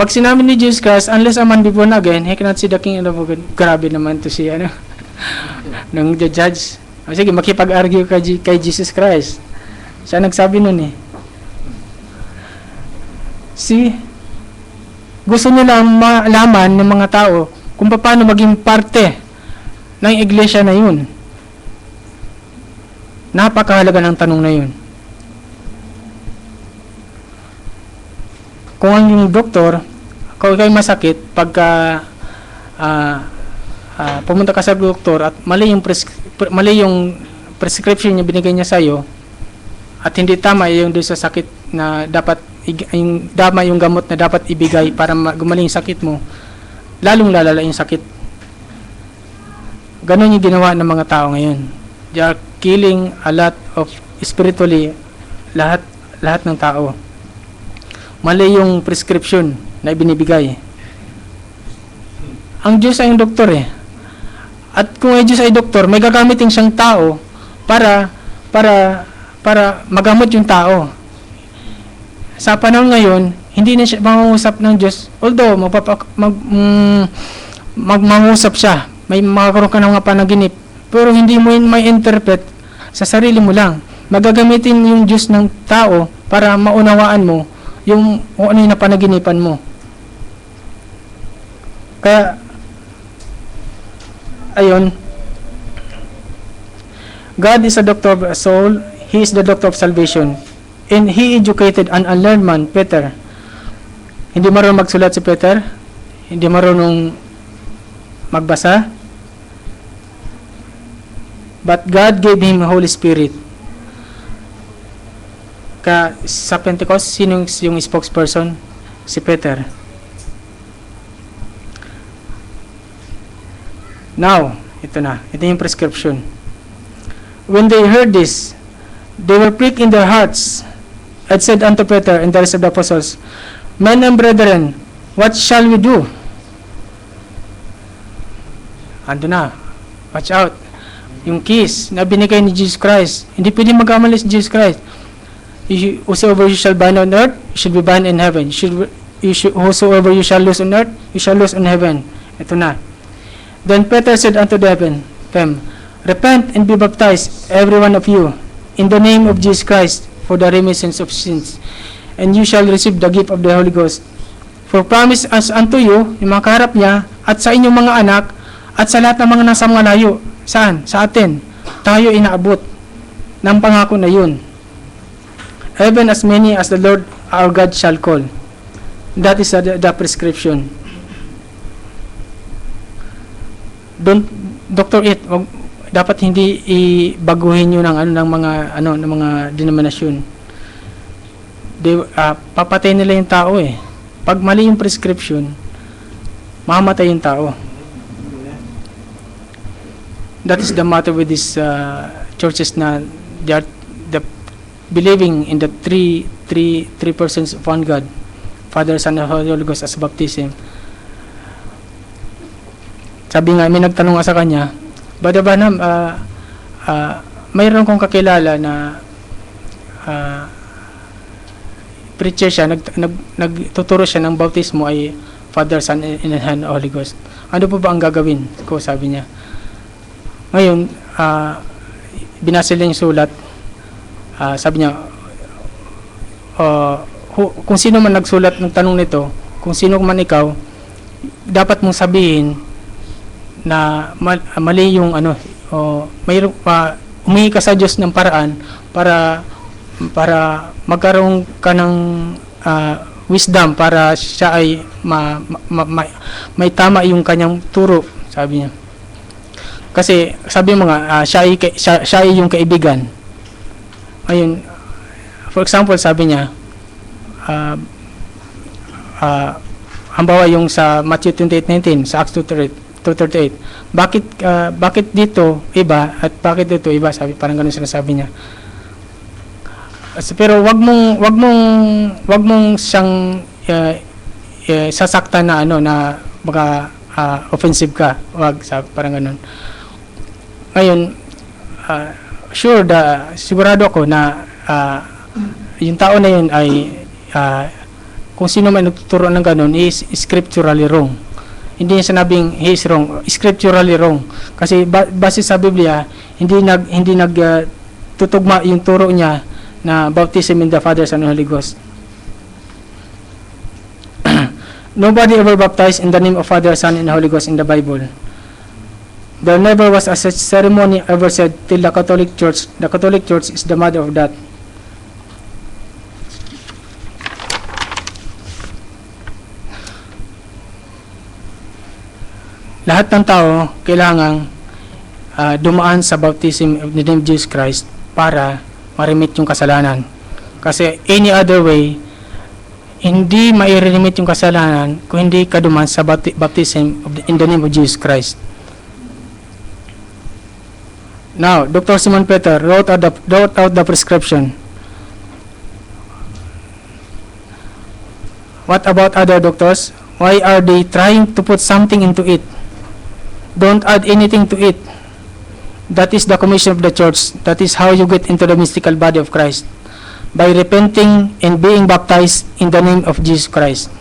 Pag sinabi ni Jesus Christ, unless a man be born again, he cannot see the kingdom of God. Grabe naman to si nung the judge. Sige, makipag-argue kay Jesus Christ. Siya nagsabi nun eh. Gusto nilang malaman ng mga tao kung paano maging parte ng iglesia na yun. Napakahalaga ng tanong na yun. Kung ang yung doktor, kung ikaw'y masakit, pagka pumunta ka sa doktor at mali yung prescription niya binigay niya sa'yo, at hindi tama yung doon sa sakit na dapat yung dama yung gamot na dapat ibigay para gumaling yung sakit mo, lalong lalala yung sakit. Ganon yung ginawa ng mga tao ngayon. They are killing a lot of spiritually lahat ng tao. Mali yung prescription na ibinibigay. Ang Diyos ay yung doktor eh. At kung ay Diyos ay doktor, may gagamitin siyang tao para magamot yung tao. Sa panahon ngayon, hindi na siya mangungusap ng Diyos. Although, mangungusap siya. May makakaroon ka ng mga panaginip. Pero hindi mo yun may interpret sa sarili mo lang. Magagamitin yung Diyos ng tao para maunawaan mo yung ano yung napanaginipan mo. Kaya, ayun, God is a doctor of a soul. He is the doctor of salvation. And He educated an unlearned man, Peter. Hindi marunong magsulat si Peter. Hindi marunong magbasa. But God gave him a Holy Spirit. Sa Pentecost, sino yung spokesperson? Si Peter. Now, ito na. Ito yung prescription. When they heard this, they were pricked in their hearts, and said unto Peter and the rest of the apostles, Men and brethren, what shall we do? Ando na. Watch out. Yung keys na binigay ni Jesus Christ. Hindi pwede magkamali si Jesus Christ. Whosoever you shall bind on earth, you shall be bound in heaven. Whosoever you shall loose on earth, you shall loose on heaven. Ito na. Then Peter said unto them, Repent and be baptized, every one of you, in the name of Jesus Christ, for the remission of sins, and you shall receive the gift of the Holy Ghost. For promise us unto you, yung mga kaharap niya, at sa inyong mga anak, at sa lahat ng mga nasa mga layo. Saan? Sa atin. Tayo inaabot ng pangako na yun. Even as many as the Lord our God shall call. That is the prescription. Don't, Dr. It, dapat hindi ibaguhin yun ng mga denominasyon. Papatay nila yung tao eh. Pag mali yung prescription, mamatay yung tao. That is the matter with these churches na they are believing in the three persons of one God, Father, Son, and Holy Ghost as baptism. Sabi nga, may nagtanong sa kanya, Brother Branham, mayroon kong kakilala na preacher siya, nagtuturo siya ng bautismo ay Father, Son, and Holy Ghost. Ano po ba ang gagawin ko, sabi niya. Ngayon, binasa niya yung sulat. Sabi niya, kung sino man nagsulat ng tanong nito, kung sino man ikaw, dapat mong sabihin na mali yung mayroon humingi ka sa Diyos ng paraan para magkaroon ka ng wisdom para siya ay may tama yung kanyang turo, sabi niya. Kasi sabi mo nga, siya ay yung kaibigan. Ayun, for example, sabi niya, halimbawa yung sa Matthew 28:19, sa Acts 2:38, bakit dito iba at bakit dito iba, sabi, parang ganun sinasabi niya. Pero wag mong siyang sasaktan na na baka offensive ka, wag, sabi, parang ganun. Ngayon, sigurado ako na yung tao na yun ay kung sino man nagtuturo ng ganun is scripturally wrong. Hindi niya sinabing he is wrong, scripturally wrong. Kasi base sa Biblia, hindi tutugma yung turo niya na baptism in the Father, Son, and Holy Ghost. Nobody ever baptized in the name of Father, Son, and Holy Ghost in the Bible. There never was a such ceremony ever said till the Catholic Church. The Catholic Church is the mother of that. Lahat ng tao kailangang dumaan sa baptism of the name of Jesus Christ para ma-remit yung kasalanan. Kasi any other way, hindi ma-remit yung kasalanan kung hindi ka duman sa baptism in the name of Jesus Christ. Now, Dr. Simon Peter wrote out the prescription. What about other doctors? Why are they trying to put something into it? Don't add anything to it. That is the commission of the church. That is how you get into the mystical body of Christ. By repenting and being baptized in the name of Jesus Christ.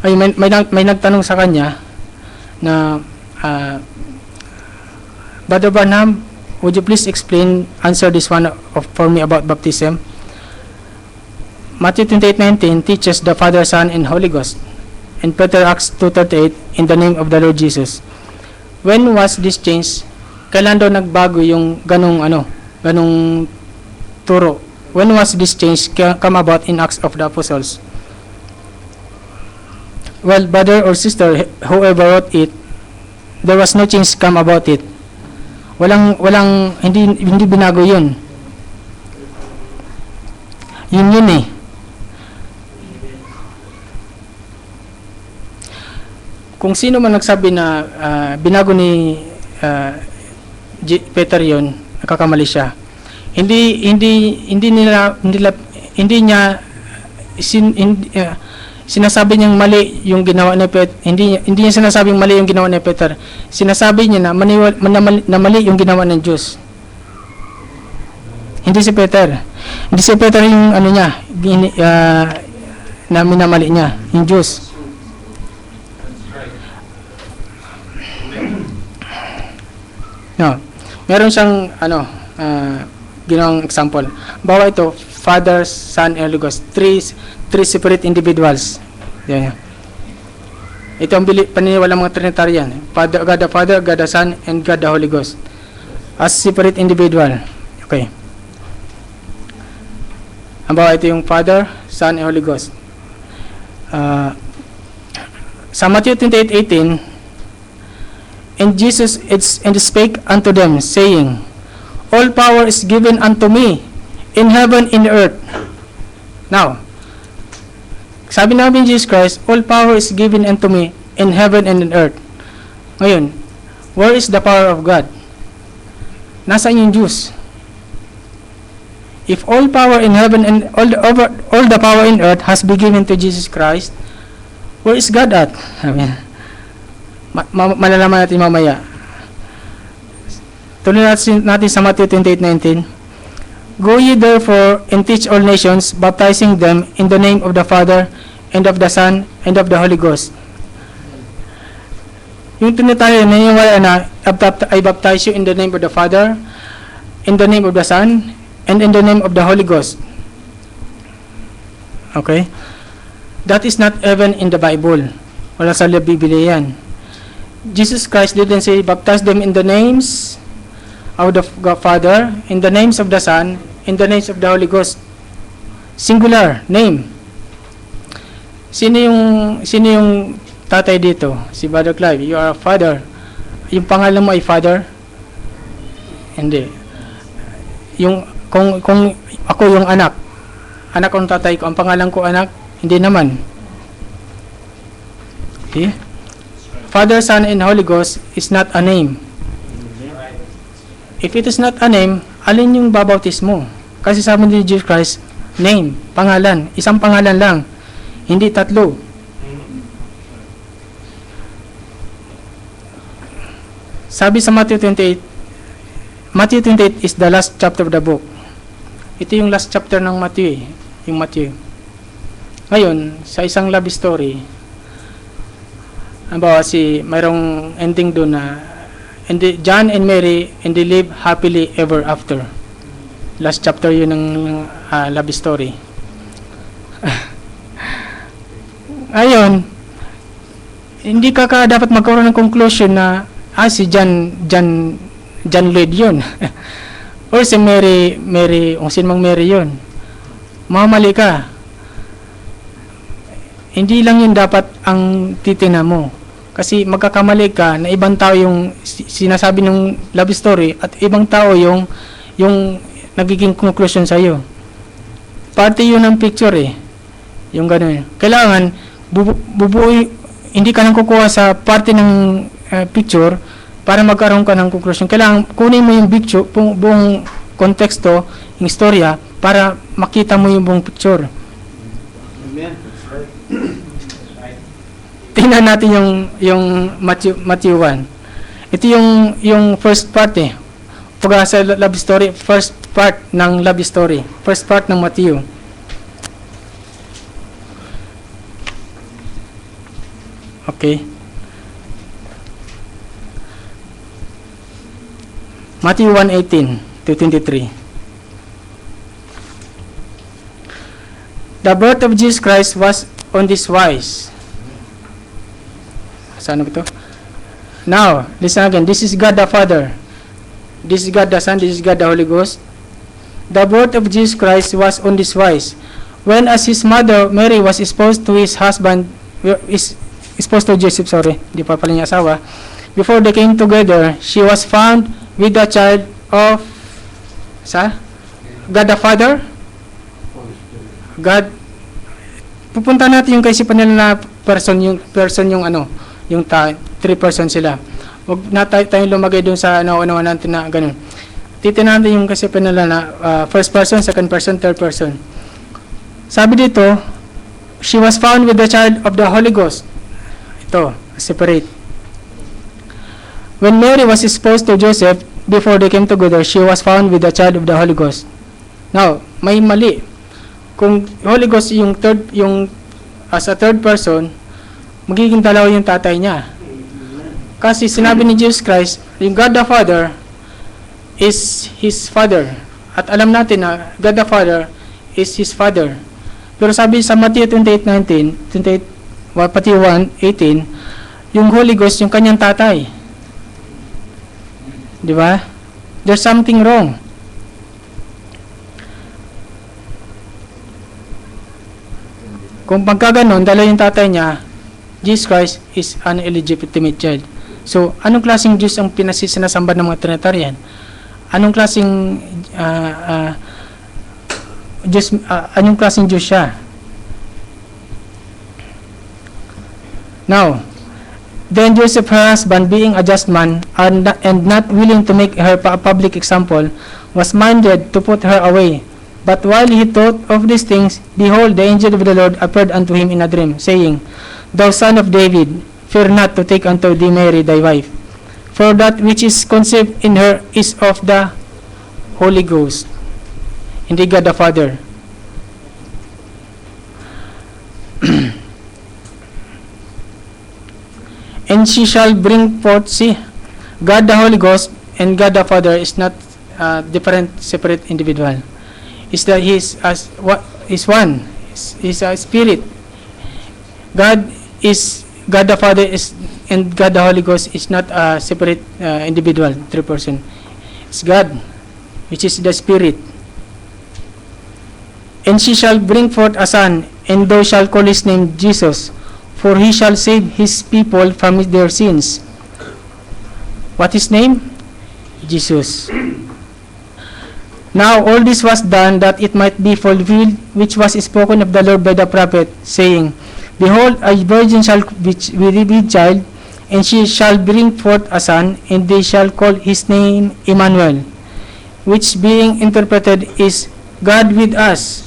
Ay, may nagtanong sa kanya na, Brother Branham, would you please answer this one for me about baptism? Matthew 28:19 teaches the Father, Son, and Holy Ghost. And Peter Acts 2:38, in the name of the Lord Jesus. When was this change? Kailan daw nagbago yung ganong turo? When was this change come about in Acts of the Apostles? Well, brother or sister, whoever wrote it, there was no change come about it. Hindi binago yun. Yun eh. Kung sino man nagsabi na binago ni Peter yon, nakakamali siya. Hindi niya sinasabi niyang mali yung ginawa ni Peter. Hindi niya sinasabing mali yung ginawa ni Peter. Sinasabi niya na mali yung ginawa ng Diyos. Hindi si Peter. Hindi si Peter yung na minamali niya, yung Diyos. No. Meron siyang ginawang example. Bawa ito, Father, Son, and Holy Ghost. Three separate individuals. Yan. Ito ang paniniwala ng mga Trinitarian. God the Father, God the Son, and God the Holy Ghost. As separate individual. Okay. Ang bawa ito yung Father, Son, and Holy Ghost. Sa Matthew 28:18, and Jesus and spake unto them, saying, all power is given unto me in heaven and earth. Now, sabi namin Jesus Christ, all power is given unto me in heaven and in earth. Ngayon, where is the power of God? Nasaan yung Diyos? If all power in heaven and all the power in earth has been given to Jesus Christ, where is God at? Malalaman natin mamaya. Tuloy natin sa Matthew 28:19. Go ye therefore and teach all nations, baptizing them in the name of the Father, and of the Son, and of the Holy Ghost. Yung Trinitarian, naniniwala na I baptize you in the name of the Father, in the name of the Son, and in the name of the Holy Ghost. Okay? That is not even in the Bible. Wala sa Biblia yan. Jesus Christ didn't say, baptize them in the names of the Father, in the names of the Son, in the names of the Holy Ghost. Singular, name. Sino yung tatay dito? Si Brother Clive. You are a father. Yung pangalan mo ay father? Hindi. Kung ako yung anak ng tatay ko, ang pangalan ko anak? Hindi naman. Okay? Father, Son, and Holy Ghost is not a name. If it is not a name, alin yung babautis mo? Kasi sabi ni Jesus Christ, name, pangalan. Isang pangalan lang. Hindi tatlo. Sabi sa Matthew 28 is the last chapter of the book. Ito yung last chapter ng Matthew, yung Matthew. Ngayon, sa isang love story, halimbawa mayroong ending doon na John and Mary and they live happily ever after. Last chapter yun ng love story. Ngayon, hindi ka dapat magkaroon ng conclusion na si John Lloyd yun. Or si Mary, kung sino mang Mary yun. Mamali ka. Hindi lang yun dapat ang titingnan mo. Kasi magkakamali ka na ibang tao yung sinasabi ng love story at ibang tao yung yung nagiging conclusion sa iyo. Parte yun ng picture eh. Yung gano'n. Kailangan, hindi ka lang kukuha sa parte ng picture para magkaroon ka ng conclusion. Kailangan, kunin mo yung picture, buong konteksto, yung istorya, para makita mo yung buong picture. Amen. Tingnan natin yung Matthew 1. Ito yung first part eh. Pag sa love story, first part ng love story. First part ng Matthew. Okay. Matthew 1:18 to 23. The birth of Jesus Christ was on this wise. Saan ba ito? Now, listen again. This is God the Father. This is God the Son. This is God the Holy Ghost. The birth of Jesus Christ was on this wise. When as his mother Mary was espoused to his husband, espoused to Joseph, di pa pala niya asawa. Before they came together, she was found with the child of God the Father. God. Pupunta natin yung kaisipan nila na person yung three person sila. Huwag na tayong lumagay doon sa nauunawan natin na ganun. Titignan natin yung kaisipan nila na first person, second person, third person. Sabi dito, she was found with the child of the Holy Ghost. Ito, separate. When Mary was espoused to Joseph, before they came together, she was found with the child of the Holy Ghost. Now, may mali. Kung Holy Ghost yung as a third person, magiging dalawa yung tatay niya. Kasi sinabi ni Jesus Christ, yung God the Father is His Father. At alam natin na God the Father is His Father. Pero sabi sa Matthew 28:19, pati 1:18, yung Holy Ghost yung kanyang tatay. Di ba? There's something wrong. Kung pagkaganon, dalawa yung tatay niya, Jesus Christ is an illegitimate child. So, anong klaseng Diyos ang sinasamba ng mga Trinitarian? Anong klaseng anong klaseng Diyos siya? Now, then Joseph, her husband, being a just man and not willing to make her a public example, was minded to put her away. But while he thought of these things, behold, the angel of the Lord appeared unto him in a dream, saying, Thou son of David, fear not to take unto thee Mary thy wife, for that which is conceived in her is of the Holy Ghost. Hindi God the Father. And she shall bring forth, God the Holy Ghost and God the Father is not different, separate individual. Is that He is one. Is a spirit. God the Father is and God the Holy Ghost is not a separate individual, three person. It's God, which is the Spirit. And she shall bring forth a son, and thou shalt call his name Jesus, for he shall save his people from their sins. What is name? Jesus. Now all this was done that it might be fulfilled which was spoken of the Lord by the prophet, saying, Behold, a virgin shall be with child, and she shall bring forth a son, and they shall call his name Emmanuel, which being interpreted is God with us.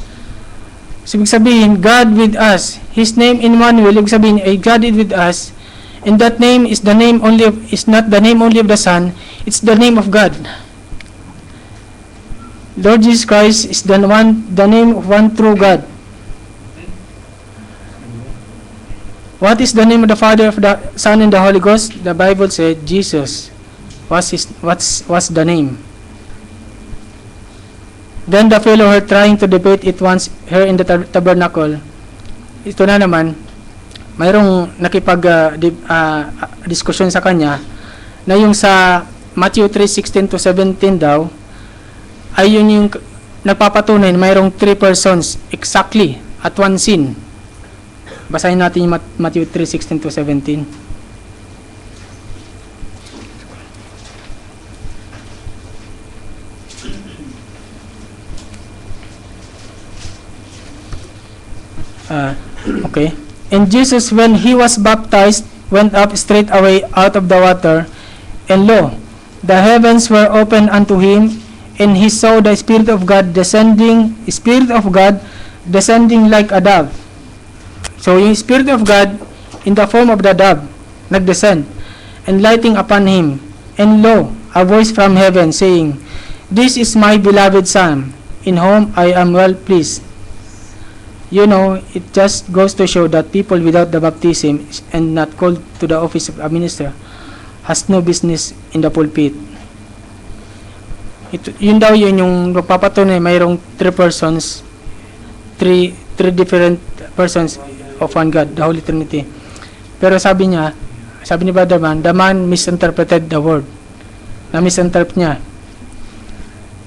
So, ibig sabihin, God with us. His name Emmanuel, ibig sabihin, ay God is with us, and that name is the name only is not the name only of the Son, it's the name of God. Lord Jesus Christ is the name of one true God. What is the name of the Father, of the Son, and the Holy Ghost? The Bible said Jesus. What's the name? Then the fellow her trying to debate it once her in the tabernacle. Ito na naman, mayroong diskusyon sa kanya na yung sa Matthew 3:16 to 17 daw ay yun yung nagpapatunay na mayroong three persons exactly at one scene. Basahin natin yung Matthew 3:16 to 17. Okay. And Jesus, when he was baptized, went up straight away out of the water, and lo, the heavens were opened unto him, and he saw the Spirit of God descending like a dove. So yung Spirit of God in the form of the dove nagdescend and lighting upon him. And lo, a voice from heaven saying, This is my beloved Son, in whom I am well pleased. You know, it just goes to show that people without the baptism and not called to the office of a minister has no business in the pulpit. Yun daw yun yung magpapatunay mayroong three different persons of one God, the Holy Trinity. Pero sabi ni Brother Man, the man misinterpreted the word. Na-misinterpret niya.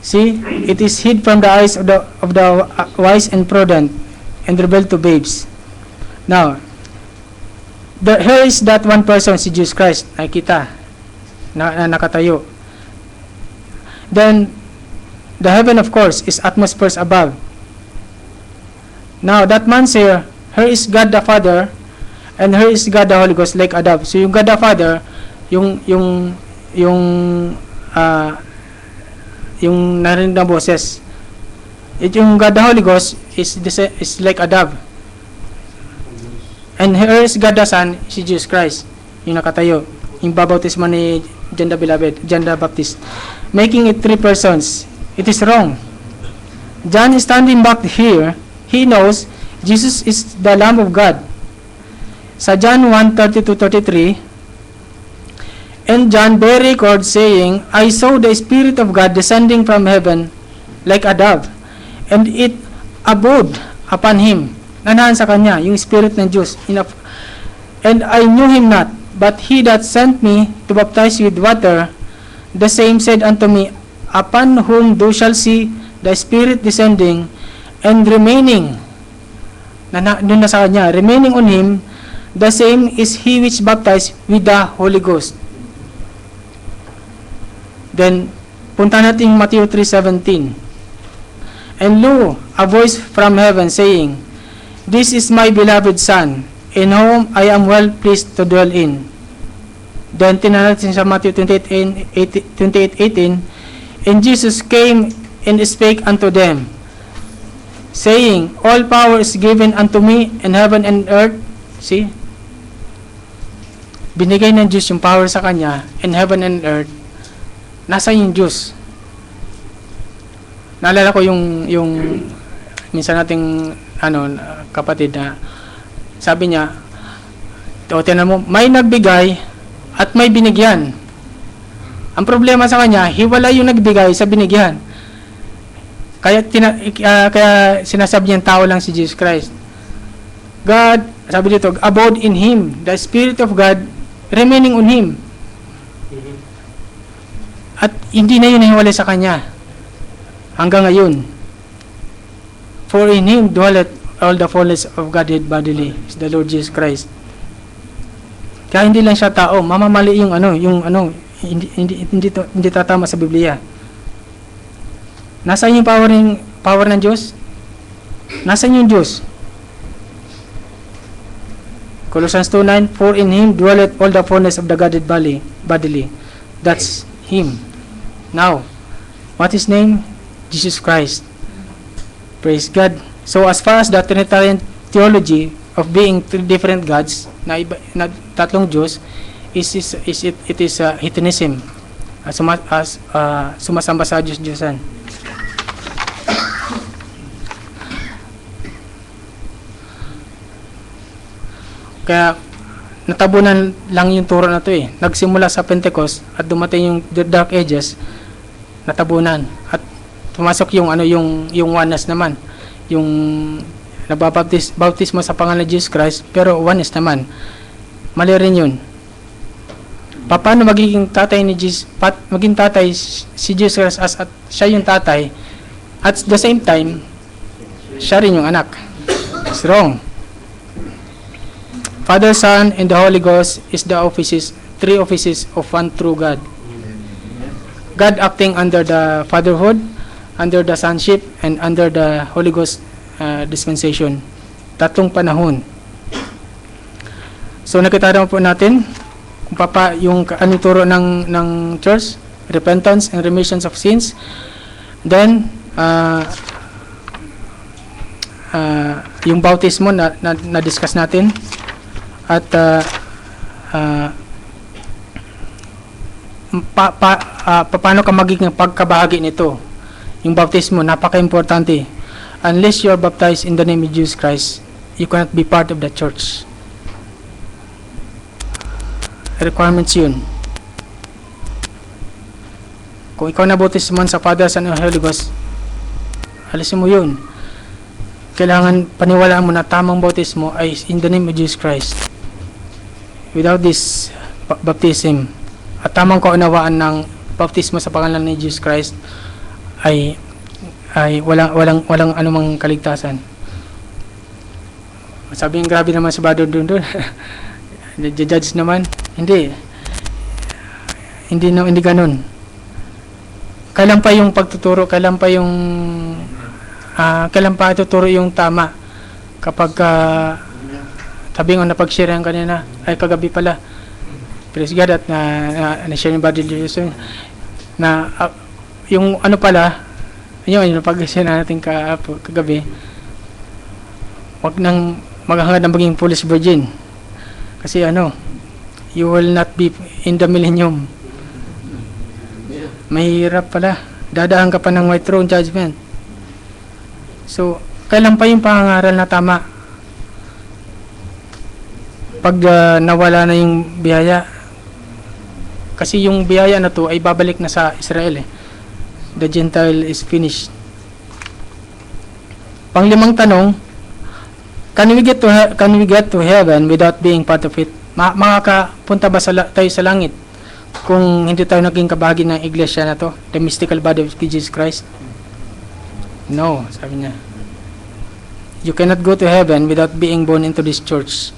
See, it is hid from the eyes of the wise and prudent, and revealed to babes. Now, here is that one person, si Jesus Christ, nakita, na nakatayo. Then, the heaven, of course, is atmospheres above. Now, that man here is God the Father, and here is God the Holy Ghost, like a dove. So, yung God the Father, yung narinig na boses. Yung God the Holy Ghost is like a dove. And here is God the Son, si Jesus Christ, yung nakatayo, yung babautismo ni John the Beloved, John the Baptist, making it three persons. It is wrong. John is standing back here, he knows Jesus is the Lamb of God. Sa John 1:30-33, and John bear record saying, I saw the Spirit of God descending from heaven like a dove, and it abode upon him. Nanahan sa kanya, yung Spirit ng Diyos. And I knew him not, but he that sent me to baptize with water, the same said unto me, upon whom thou shalt see the Spirit descending and remaining. Doon na sa kanya, remaining on him, the same is he which baptized with the Holy Ghost. Then, punta natin Matthew 3:17. And lo, a voice from heaven saying, This is my beloved Son, in whom I am well pleased to dwell in. Then, tingnan natin sa Matthew 28:18. And Jesus came and spake unto them, saying, All power is given unto me in heaven and earth. See? Binigay ng Diyos yung power sa kanya in heaven and earth. Nasa yung Diyos. Naalala ko yung minsan nating kapatid na sabi niya, tinan mo, may nagbigay at may binigyan. Ang problema sa kanya, hiwala yung nagbigay sa binigyan. Kaya sinasabi niyang tao lang si Jesus Christ. God, sabi dito, abode in Him, the Spirit of God remaining on Him. At hindi na yun nahiwalay sa kanya hanggang ngayon. For in Him dwelleth all the fullness of Godhead bodily, is the Lord Jesus Christ. Kaya hindi lang siya tao, mamamali yung hindi tatama sa Biblia. Nasaan yung power ng Diyos? Nasaan yung Diyos? Colossians 2:9, for in Him dwelleth all the fullness of the Godhead bodily. That's Him. Now, what is name? Jesus Christ. Praise God. So as far as the Trinitarian theology of being three different gods, na tatlong Diyos, it is hedonism. Sumasamba sa Diyos-Diyosan. Kaya natabunan lang yung turo na to eh. Nagsimula sa Pentecost at dumating yung Dark Ages, natabunan at pumasok yung oneness naman, yung nababaptismo sa pangalan ng Jesus Christ, pero oneness naman. Mali rin yun. Paano magiging tatay ni Jesus, maging tatay si Jesus Christ at siya yung tatay, at the same time siya rin yung anak? It's wrong. Father, Son, and the Holy Ghost is the three offices of one true God. God acting under the fatherhood, under the sonship, and under the Holy Ghost dispensation. Tatlong panahon. So nakita naman po natin kung yung anong turo ng church, repentance and remissions of sins. Then yung bautismo na discuss natin, at paano ka magiging pagkabahagi nito. Yung bautismo, napaka-importante. Unless you are baptized in the name of Jesus Christ, you cannot be part of the church. Requirements yun. Kung ikaw nabautismohan sa Father, Son, and Holy Ghost, alisin mo yun. Kailangan paniwalaan mo na tamang bautismo ay in the name of Jesus Christ. Without this baptism at tamang kaunawaan ng baptismo sa pangalan ni Jesus Christ ay walang anumang kaligtasan. Sabi ng grabe naman si Brother doon. Judge naman. Hindi ganun. Kailan pa yung pagtuturo, kailan pa ituturo yung tama kapag sabi nga napag-share ang kanina, ay kagabi pala, praise God, at na-share yung Brother Jesus na yung ano pala, yung napag-share natin kagabi, wag nang maghangad ng maging foolish virgin kasi you will not be in the millennium. Mahirap pala, dadaan ka pa ng white throne judgment. So, kailan pa yung pangangaral na tama? Pag nawala na yung biyaya. Kasi yung biyaya na to ay babalik na sa Israel eh. The Gentile is finished. Panglimang tanong, can we get to heaven without being part of it? Makakapunta ba tayo sa langit kung hindi tayo naging kabahagi ng iglesia na to, the mystical body of Jesus Christ? No, sabi niya. You cannot go to heaven without being born into this church.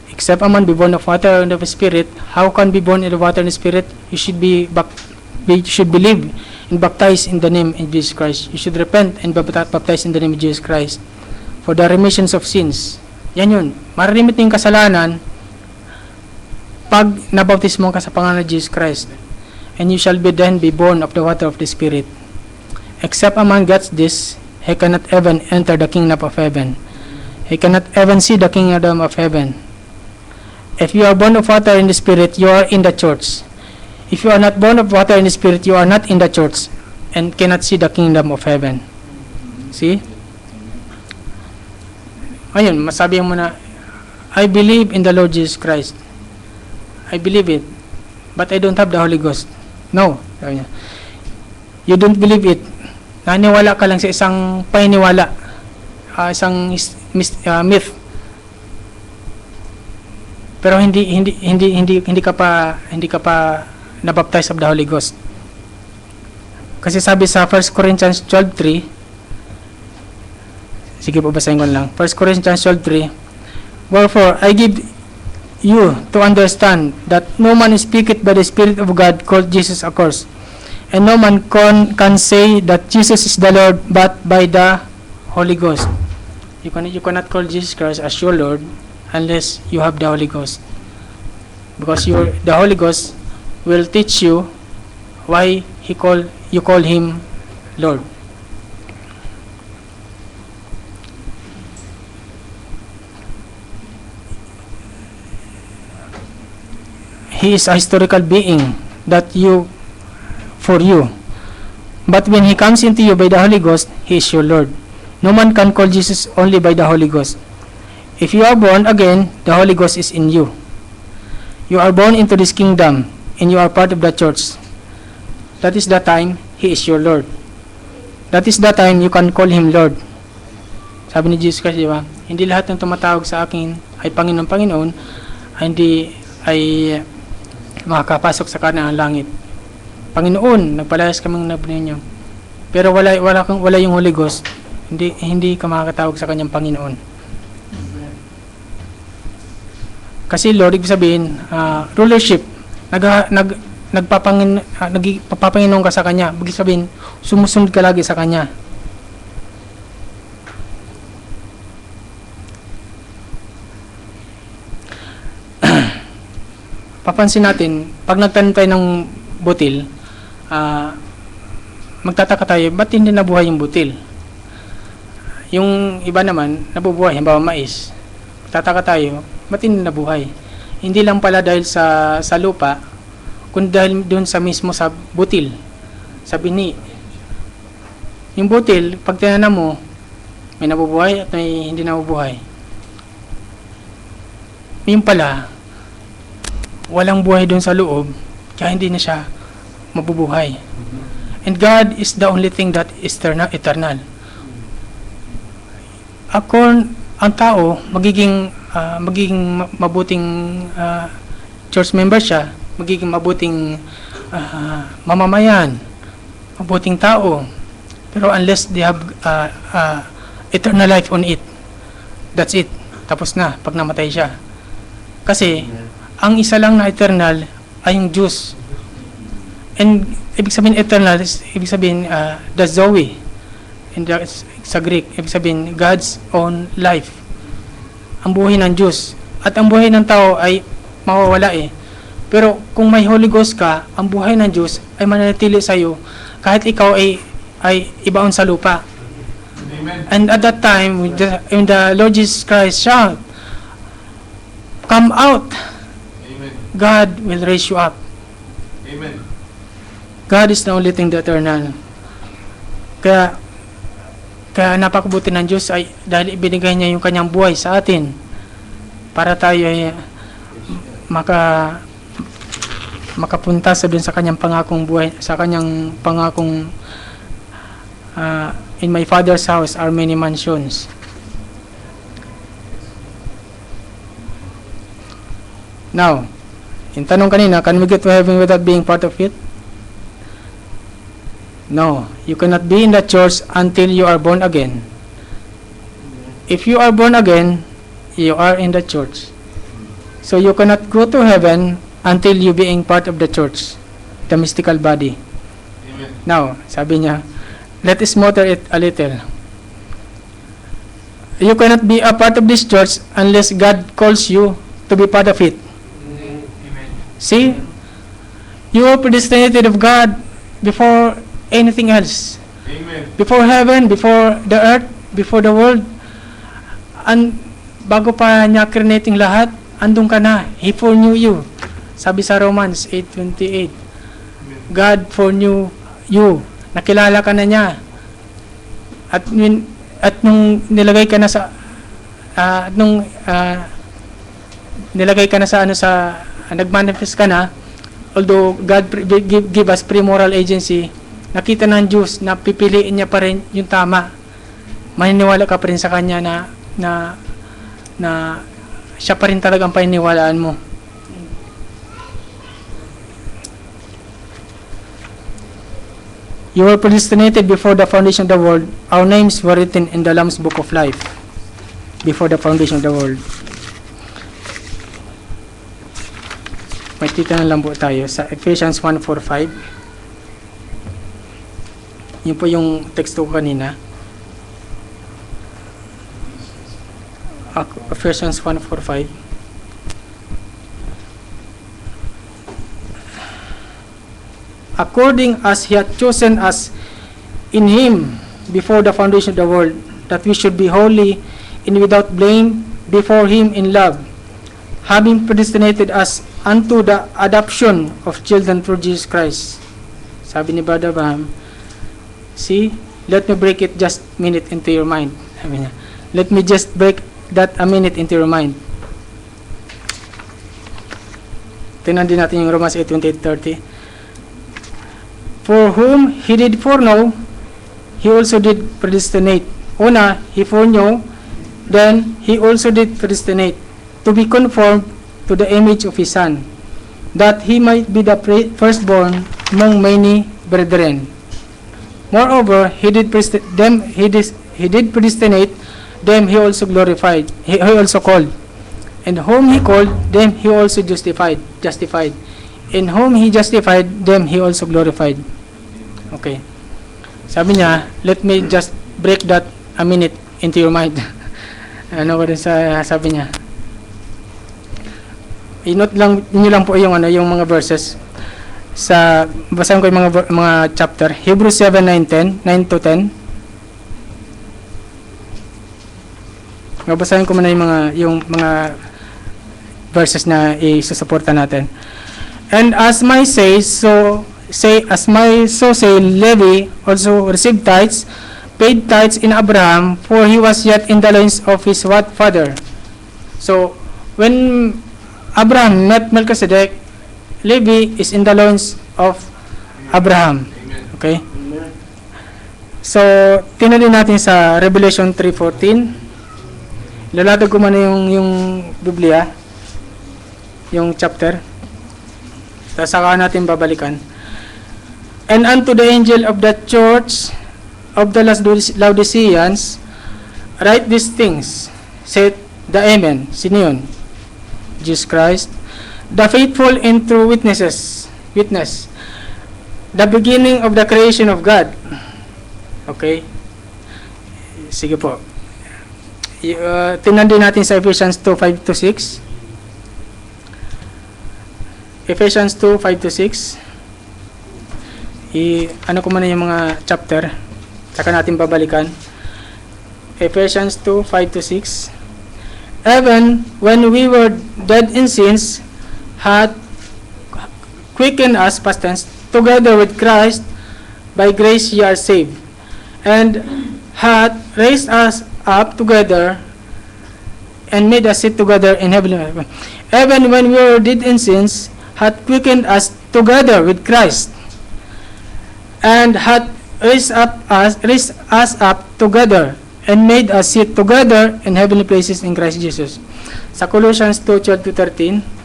Except a man be born of water and of spirit. How can be born in the water and the spirit? You should believe and baptize in the name of Jesus Christ. You should repent and baptize in the name of Jesus Christ for the remissions of sins. Yan yun. Maririmit yung kasalanan pag nabautismo ka sa pangalan ng Jesus Christ. And you shall then be born of the water of the Spirit. Except a man gets this, he cannot even enter the kingdom of heaven. He cannot even see the kingdom of heaven. If you are born of water in the Spirit, you are in the church. If you are not born of water in the Spirit, you are not in the church and cannot see the kingdom of heaven. See? Ayun, masabi mo na, I believe in the Lord Jesus Christ. I believe it. But I don't have the Holy Ghost. No. Sabi niya. You don't believe it. Naniwala ka lang sa isang paniniwala. Isang myth. Pero hindi ka pa nabaptize of the Holy Ghost. Kasi sabi sa 1 Corinthians 12:3, sige po, basahin ko lang. 1 Corinthians 12:3, wherefore I give you to understand that no man speaketh by the Spirit of God called Jesus accursed, and no man can say that Jesus is the Lord but by the Holy Ghost. You cannot call Jesus Christ as your Lord unless you have the Holy Ghost, because the Holy Ghost will teach you why you call him Lord. He is a historical being for you. But when he comes into you by the Holy Ghost, he is your Lord. No man can call Jesus only by the Holy Ghost. If you are born again, the Holy Ghost is in you. You are born into this kingdom, and you are part of the church. That is the time he is your Lord. That is the time you can call him Lord. Sabi ni Jesus Christ, di ba? Hindi lahat ng tumatawag sa akin ay Panginoon, ay makakapasok sa kanang langit. Panginoon, nagpalayas kaming nabunin niyo. Pero wala yung Holy Ghost, hindi ka makakatawag sa kanyang Panginoon. Kasi Lord, ibig sabihin, rulership, nagpapanginoon ka sa kanya. Ibig sabihin, sumusunod ka lagi sa kanya. papansin natin, pag nagtanim tayo ng butil, magtataka tayo, ba't hindi nabuhay yung butil? Yung iba naman, nabubuhay, halimbawa mais. Magtataka tayo, ba't hindi nabuhay? Hindi lang pala dahil sa lupa, kundi dahil doon sa mismo sa butil, sa bini. Yung butil, pag tinanam mo, may nabubuhay at may hindi nabubuhay. Yung pala, walang buhay doon sa loob, kaya hindi na siya mabubuhay. And God is the only thing that is eternal. Ang tao, magiging mabuting church member siya, magiging mabuting mamamayan, mabuting tao. Pero unless they have eternal life on it, that's it. Tapos na, pag namatay siya. Kasi, ang isa lang na eternal ay yung Diyos. And ibig sabihin eternal, ibig sabihin the Zoe. Sa Greek, ibig sabihin God's own life. Ang buhay ng Diyos. At ang buhay ng tao ay mawawala eh. Pero kung may Holy Ghost ka, ang buhay ng Diyos ay mananatili sa iyo kahit ikaw ay ibaon sa lupa. Amen. And at that time, when the Lord Jesus Christ shout, "Come out," Amen. God will raise you up. Amen. God is the only thing that eternal. Kaya napakabuti ng Diyos ay dahil ibinigay niya yung kanyang buhay sa atin para tayo ay makapunta sa dun sa kanyang pangakong buhay, sa kanyang pangakong in my Father's house are many mansions. Now, yung tanong kanina, can we get to heaven without being part of it? No, you cannot be in the church until you are born again. If you are born again, you are in the church. So you cannot go to heaven until you being part of the church, the mystical body. Amen. Now, sabi niya, let us motor it a little. You cannot be a part of this church unless God calls you to be part of it. Amen. See? You are predestinated of God before anything else. Amen. Before heaven, before the earth, before the world. Bago pa niya creating lahat, andun ka na. He foreknew you. Sabi sa Romans 8:28. God foreknew you. Nakilala ka na niya. At nung nilagay ka na sa nagmanifest ka na, although God give us pre-moral agency, nakita ng Diyos na pipiliin niya pa rin yung tama. Maniniwala ka pa rin sa Kanya na siya pa rin talagang paniniwalaan mo. You were predestinated before the foundation of the world. Our names were written in the Lamb's Book of Life before the foundation of the world. May titanong lang po tayo sa Ephesians 1:4-5. Yun po yung teksto ko kanina. Ephesians 1:4-5. According as He hath chosen us in Him before the foundation of the world, that we should be holy and without blame before Him in love, having predestinated us unto the adoption of children through Jesus Christ. Sabi ni Brother Abraham, see, let me break it just a minute into your mind. Sabi niya, let me just break that a minute into your mind. Tingnan din natin yung Romans 8:28-30. For whom He did foreknow, He also did predestinate. Una, He foreknew, then He also did predestinate to be conformed to the image of His Son, that He might be the firstborn among many brethren. Moreover, He did predestinate them He also glorified. He also called. And whom He called, them He also justified. In whom He justified, them He also glorified. Okay. Sabi niya, let me just break that a minute into your mind. Ano ba rin sabi niya? i-note lang niyo lang po yung yung mga verses sa basahin ko yung mga chapter. Hebrews 7, 9 to 10. Babasahin ko muna yung mga verses na isusuporta natin. And as my say Levi also received tithes, paid tithes in Abraham, for he was yet in the loins of his what father. So when Abraham met Melchizedek, Levi is in the loins of Abraham. Amen. Okay? So, tinalin natin sa Revelation 3:14. Lalatag ko muna yung Biblia, yung chapter. Tapos saka natin babalikan. And unto the angel of the church of the Laodiceans, write these things, said the Amen. Sino yun? Jesus Christ. The faithful and true witness, the beginning of the creation of God. Okay? Sige po. Tingnan din natin sa Ephesians 2:5-6. Ephesians 2:5-6. Ano ko muna yung mga chapter, saka natin babalikan. Ephesians 2:5-6. Even when we were dead in sins, hath quickened us, past tense, together with Christ. By grace ye are saved, and hath raised us up together and made us sit together in heavenly places. Even when we were dead in sins, hath quickened us together with Christ, and hath raised us up together and made us sit together in heavenly places in Christ Jesus. Sa Colossians 2:12-13.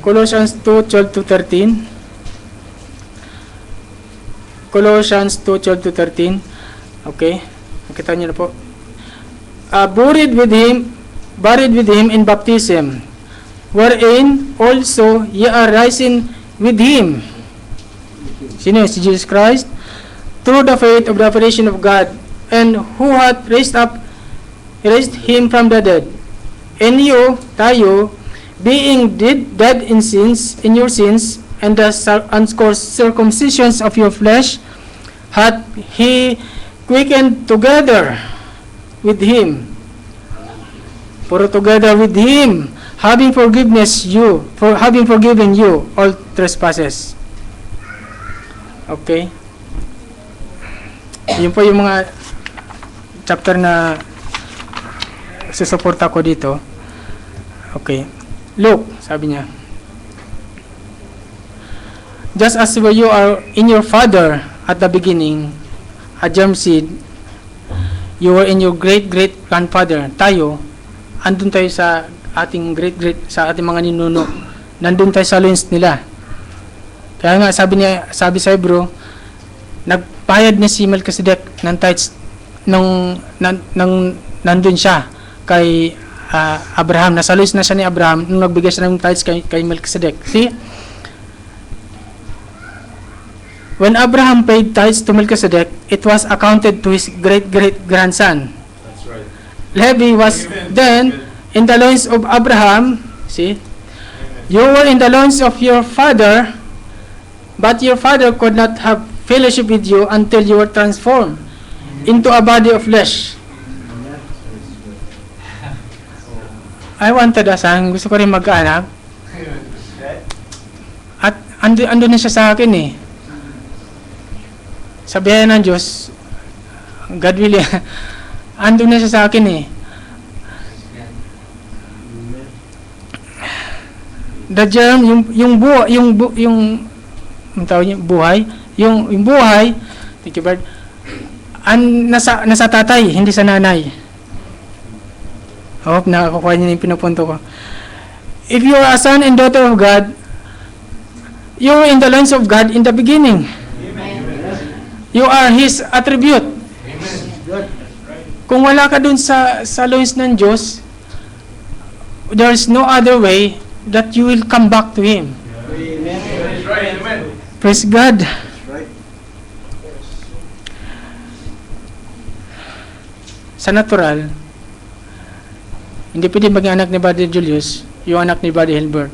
Colossians 2:12-13. Colossians 2:12-13. Okay? Nakita niyo na po. Buried with him in baptism, wherein also ye are risen with him. Sino yun? Si Jesus Christ. Through the faith of the operation of God, and who hath raised him from the dead. And you, tayo, being dead in your sins, and the uncircumcisions of your flesh, hath he quickened together with him. For together with him, having forgiven you all trespasses. Okay? Yun po yung mga chapter na susuporta ko dito. Okay. Look, sabi niya. Just as you are in your father at the beginning, a germ seed, you were in your great-great-grandfather. Tayo, andun tayo sa ating sa ating mga ninuno. Nandun tayo sa loins nila. Kaya nga, sabi sa Hebrew, nagbayad na si Melchizedek ng tithes nung nandun siya kay Abraham. Nasa loins na siya ni Abraham nung nagbigay siya ng tithes kay Melchizedek. See? When Abraham paid tithes to Melchizedek, it was accounted to his great-great-grandson. That's right. Levi was Amen. then in the loins of Abraham. See? You were in the loins of your father, but your father could not have fellowship with you until you were transformed into a body of flesh. I wanted asan, gusto ko rin mag-anak. At ando na siya sa akin eh. Sabihan ng Diyos, God willing, ando na siya sa akin eh. The germ, yung buhay, yung buhay, thank you Bert, nasa tatay, hindi sa nanay. I hope nakakuha niyo yung pinupunto ko. If you are a son and daughter of God, you are in the loins of God in the beginning. You are His attribute. Kung wala ka dun sa loins ng Diyos, there is no other way that you will come back to Him. That's right. Amen. Praise God. Sa natural, Hindi pwede maging anak ni Brother Julius, yung anak ni Brother Hilbert.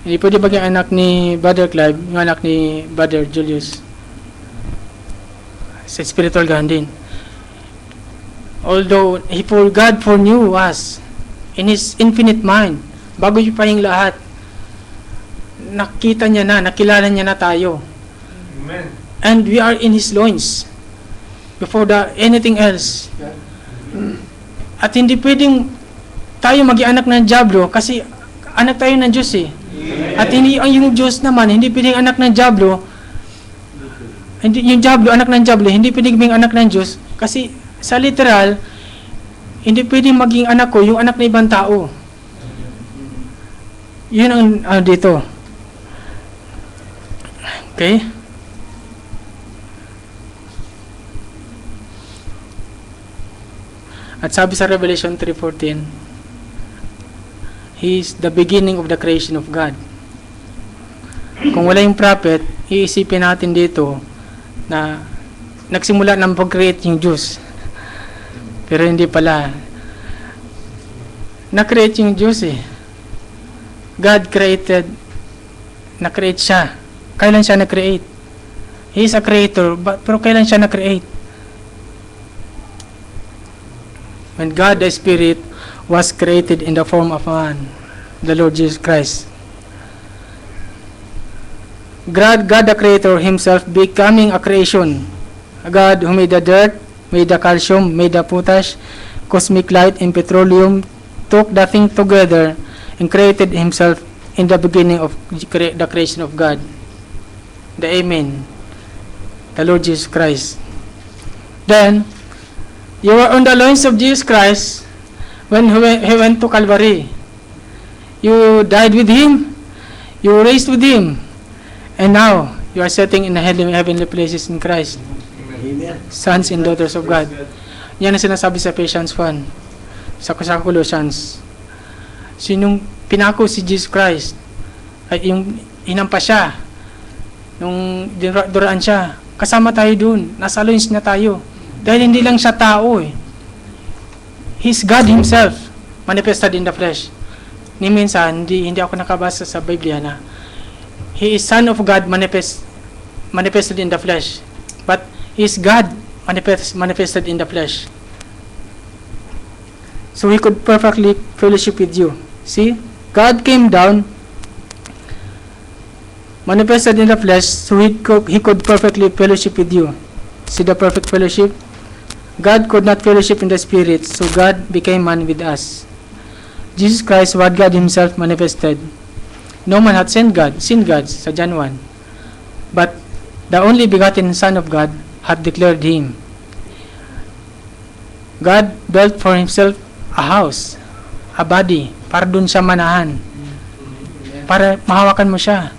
Hindi pwede maging anak ni Brother Clive, yung anak ni Brother Julius. Sa spiritual gahan din. Although God foreknew us in His infinite mind, bago yung pa yung lahat, nakita niya na, nakilala niya na tayo. Amen. And we are in His loins before anything else. At hindi pwedeng tayo maging anak ng Diablo kasi anak tayo ng Diyos eh. At hindi yung Diyos naman, hindi pwedeng anak ng Diablo. Hindi yung Diablo, anak ng Diablo, hindi pwedeng maging anak ng Diyos kasi sa literal, hindi pwedeng maging anak ko yung anak ng ibang tao. Yun ang dito. Okay? At sabi sa Revelation 3:14, He is the beginning of the creation of God. Kung wala yung prophet, iisipin natin dito na nagsimula ng pag-create yung Diyos. Pero hindi pala. Na-create yung Diyos eh. God created, na-create siya. Kailan siya na-create? He is a creator, pero kailan siya na-create? When God the Spirit was created in the form of man, the Lord Jesus Christ. God the Creator Himself becoming a creation. A God who made the dirt, made the calcium, made the potash, cosmic light, and petroleum, took the thing together and created Himself in the beginning of the creation of God. The Amen. The Lord Jesus Christ. Then, you were on the loins of Jesus Christ when He went to Calvary. You died with Him. You were raised with Him. And now, you are sitting in the heavenly places in Christ. Amen. Sons and daughters of God. Yan ang sinasabi sa Ephesians 1. Sa Colossians. Sinong pinako si Jesus Christ, ay yung hinampa siya, nung duraan siya, kasama tayo dun. Nasa loins na tayo. Dahil hindi lang siya tao eh. He's God Himself, manifested in the flesh. Ni minsan, hindi ako nakabasa sa Biblia na He is Son of God manifested in the flesh. But He is God manifested in the flesh. So He could perfectly fellowship with you. See? God came down, manifested in the flesh, so He could perfectly fellowship with you. See the perfect fellowship? God could not fellowship in the Spirit, so God became man with us. Jesus Christ, what God Himself manifested. No man hath seen God, sa John 1. But the only begotten Son of God hath declared Him. God built for Himself a house, a body, para dun siya manahan. Para mahawakan mo siya.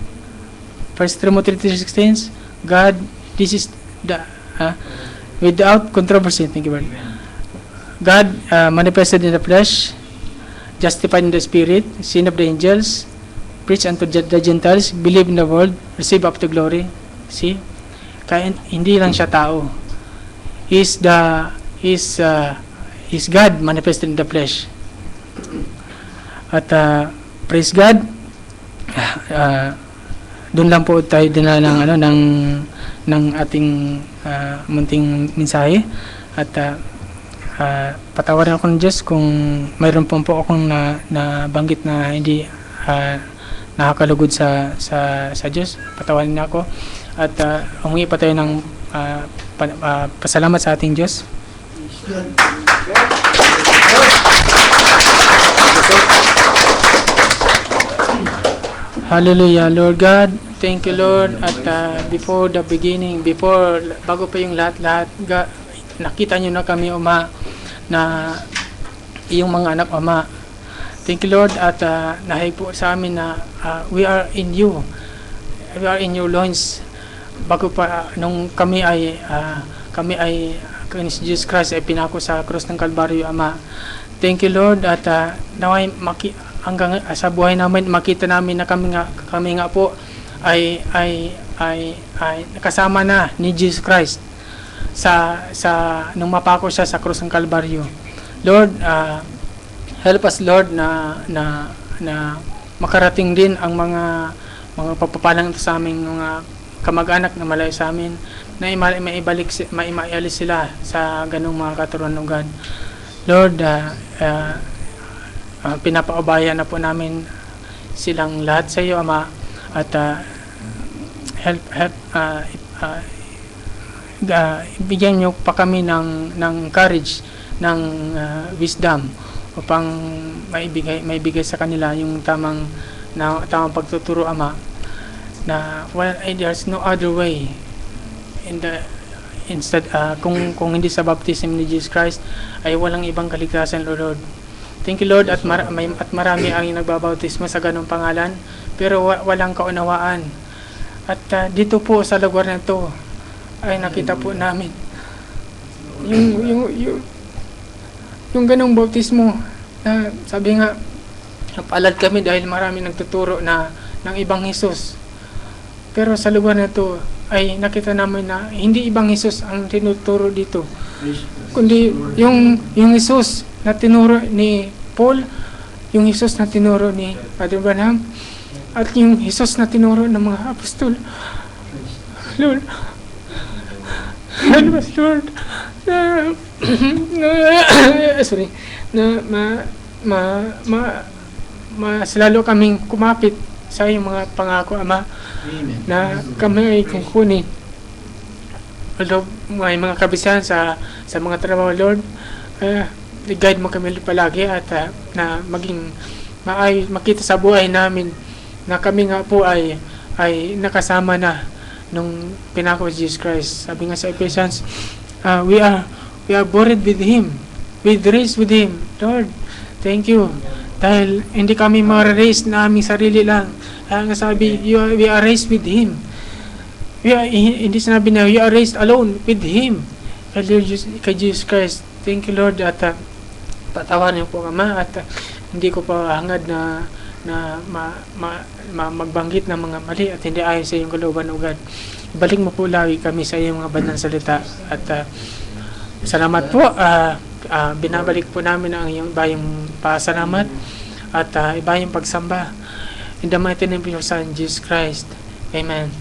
1 Timothy 3:16, God, this is the without controversy, thank you very much. God manifested in the flesh, justified in the Spirit, seen of the angels, preached unto the Gentiles, believe in the world, receive up to glory. See? Kaya hindi lang siya tao. He's God manifested in the flesh. At praise God, doon lang po tayo dinala ng ating munting mensahe. At patawarin ako ng Diyos kung mayroon po akong nabanggit na hindi nakakalugod sa Diyos. Patawarin na ako. At humingi pa tayo ng pasalamat sa ating Diyos. Hallelujah, Lord God. Thank you, Lord. At before the beginning, bago pa yung lahat, nakita nyo na kami, Ama, na iyong mga anak, Ama. Thank you, Lord. At nahig po sa amin na we are in you. We are in your loins. Bago pa, nung kami ay si Jesus Christ ay pinako sa krus ng Kalbaryo, Ama. Thank you, Lord. At naway hanggang sa buhay namin makita namin na kami nga po ay nakasama na ni Jesus Christ sa nung mapako siya sa krus ng Kalbaryo. Lord, help us, Lord, na makarating din ang mga pagpapalang ito sa aming mga kamag-anak na malayo sa amin, na maialis sila sa ganung mga katuruan. Lord, pinapaubaya na po namin silang lahat sa iyo, Ama, at bigyan niyo pa kami ng courage, ng wisdom upang maibigay sa kanila yung tamang pagtuturo, Ama, na there's no other way kung hindi sa baptism ni Jesus Christ ay walang ibang kaligtasan, Lord. Thank you, Lord, at marami ang nagbabautismo sa ganung pangalan, pero walang kaunawaan. At dito po sa lugar na ito ay nakita po namin yung ganung bautismo na sabi nga, napalad kami dahil marami nagtuturo ng ibang Hesus. Pero sa lugar na ito ay nakita namin na hindi ibang Hesus ang tinuturo dito, kundi yung Hesus na tinuro ni Paul, yung Hesus na tinuro ni Father Branham, at yung Hesus na tinuro ng mga apostol. Lord, help us, Lord, mas lalo kaming kumapit sa iyong mga pangako, Ama, na kami ay kukunin. Although may mga kabisahan sa mga trabaho, Lord, i-guide mo kami palagi at na maging makita sa buhay namin na kami nga po ay nakasama na nung pinako si Jesus Christ. Sabi nga sa Ephesians, we are buried with Him, with raised with Him. Lord, thank you. Dahil hindi kami ma-raise na aming sarili lang. Kaya nga sabi, we are raised with Him. Hindi sinabi na, we are raised alone with Him. Kay Jesus Christ. Thank you, Lord, at patawarin po, Ama, at hindi ko pa hangad na magbanggit ng mga mali at hindi ayon sa iyong kalooban, O God. Balik mo po lawi kami sa iyong mga banal salita, at salamat po. Binabalik po namin ang iyong bayang pasalamat at bayang pagsamba in the mighty name of your Son, Jesus Christ. Amen.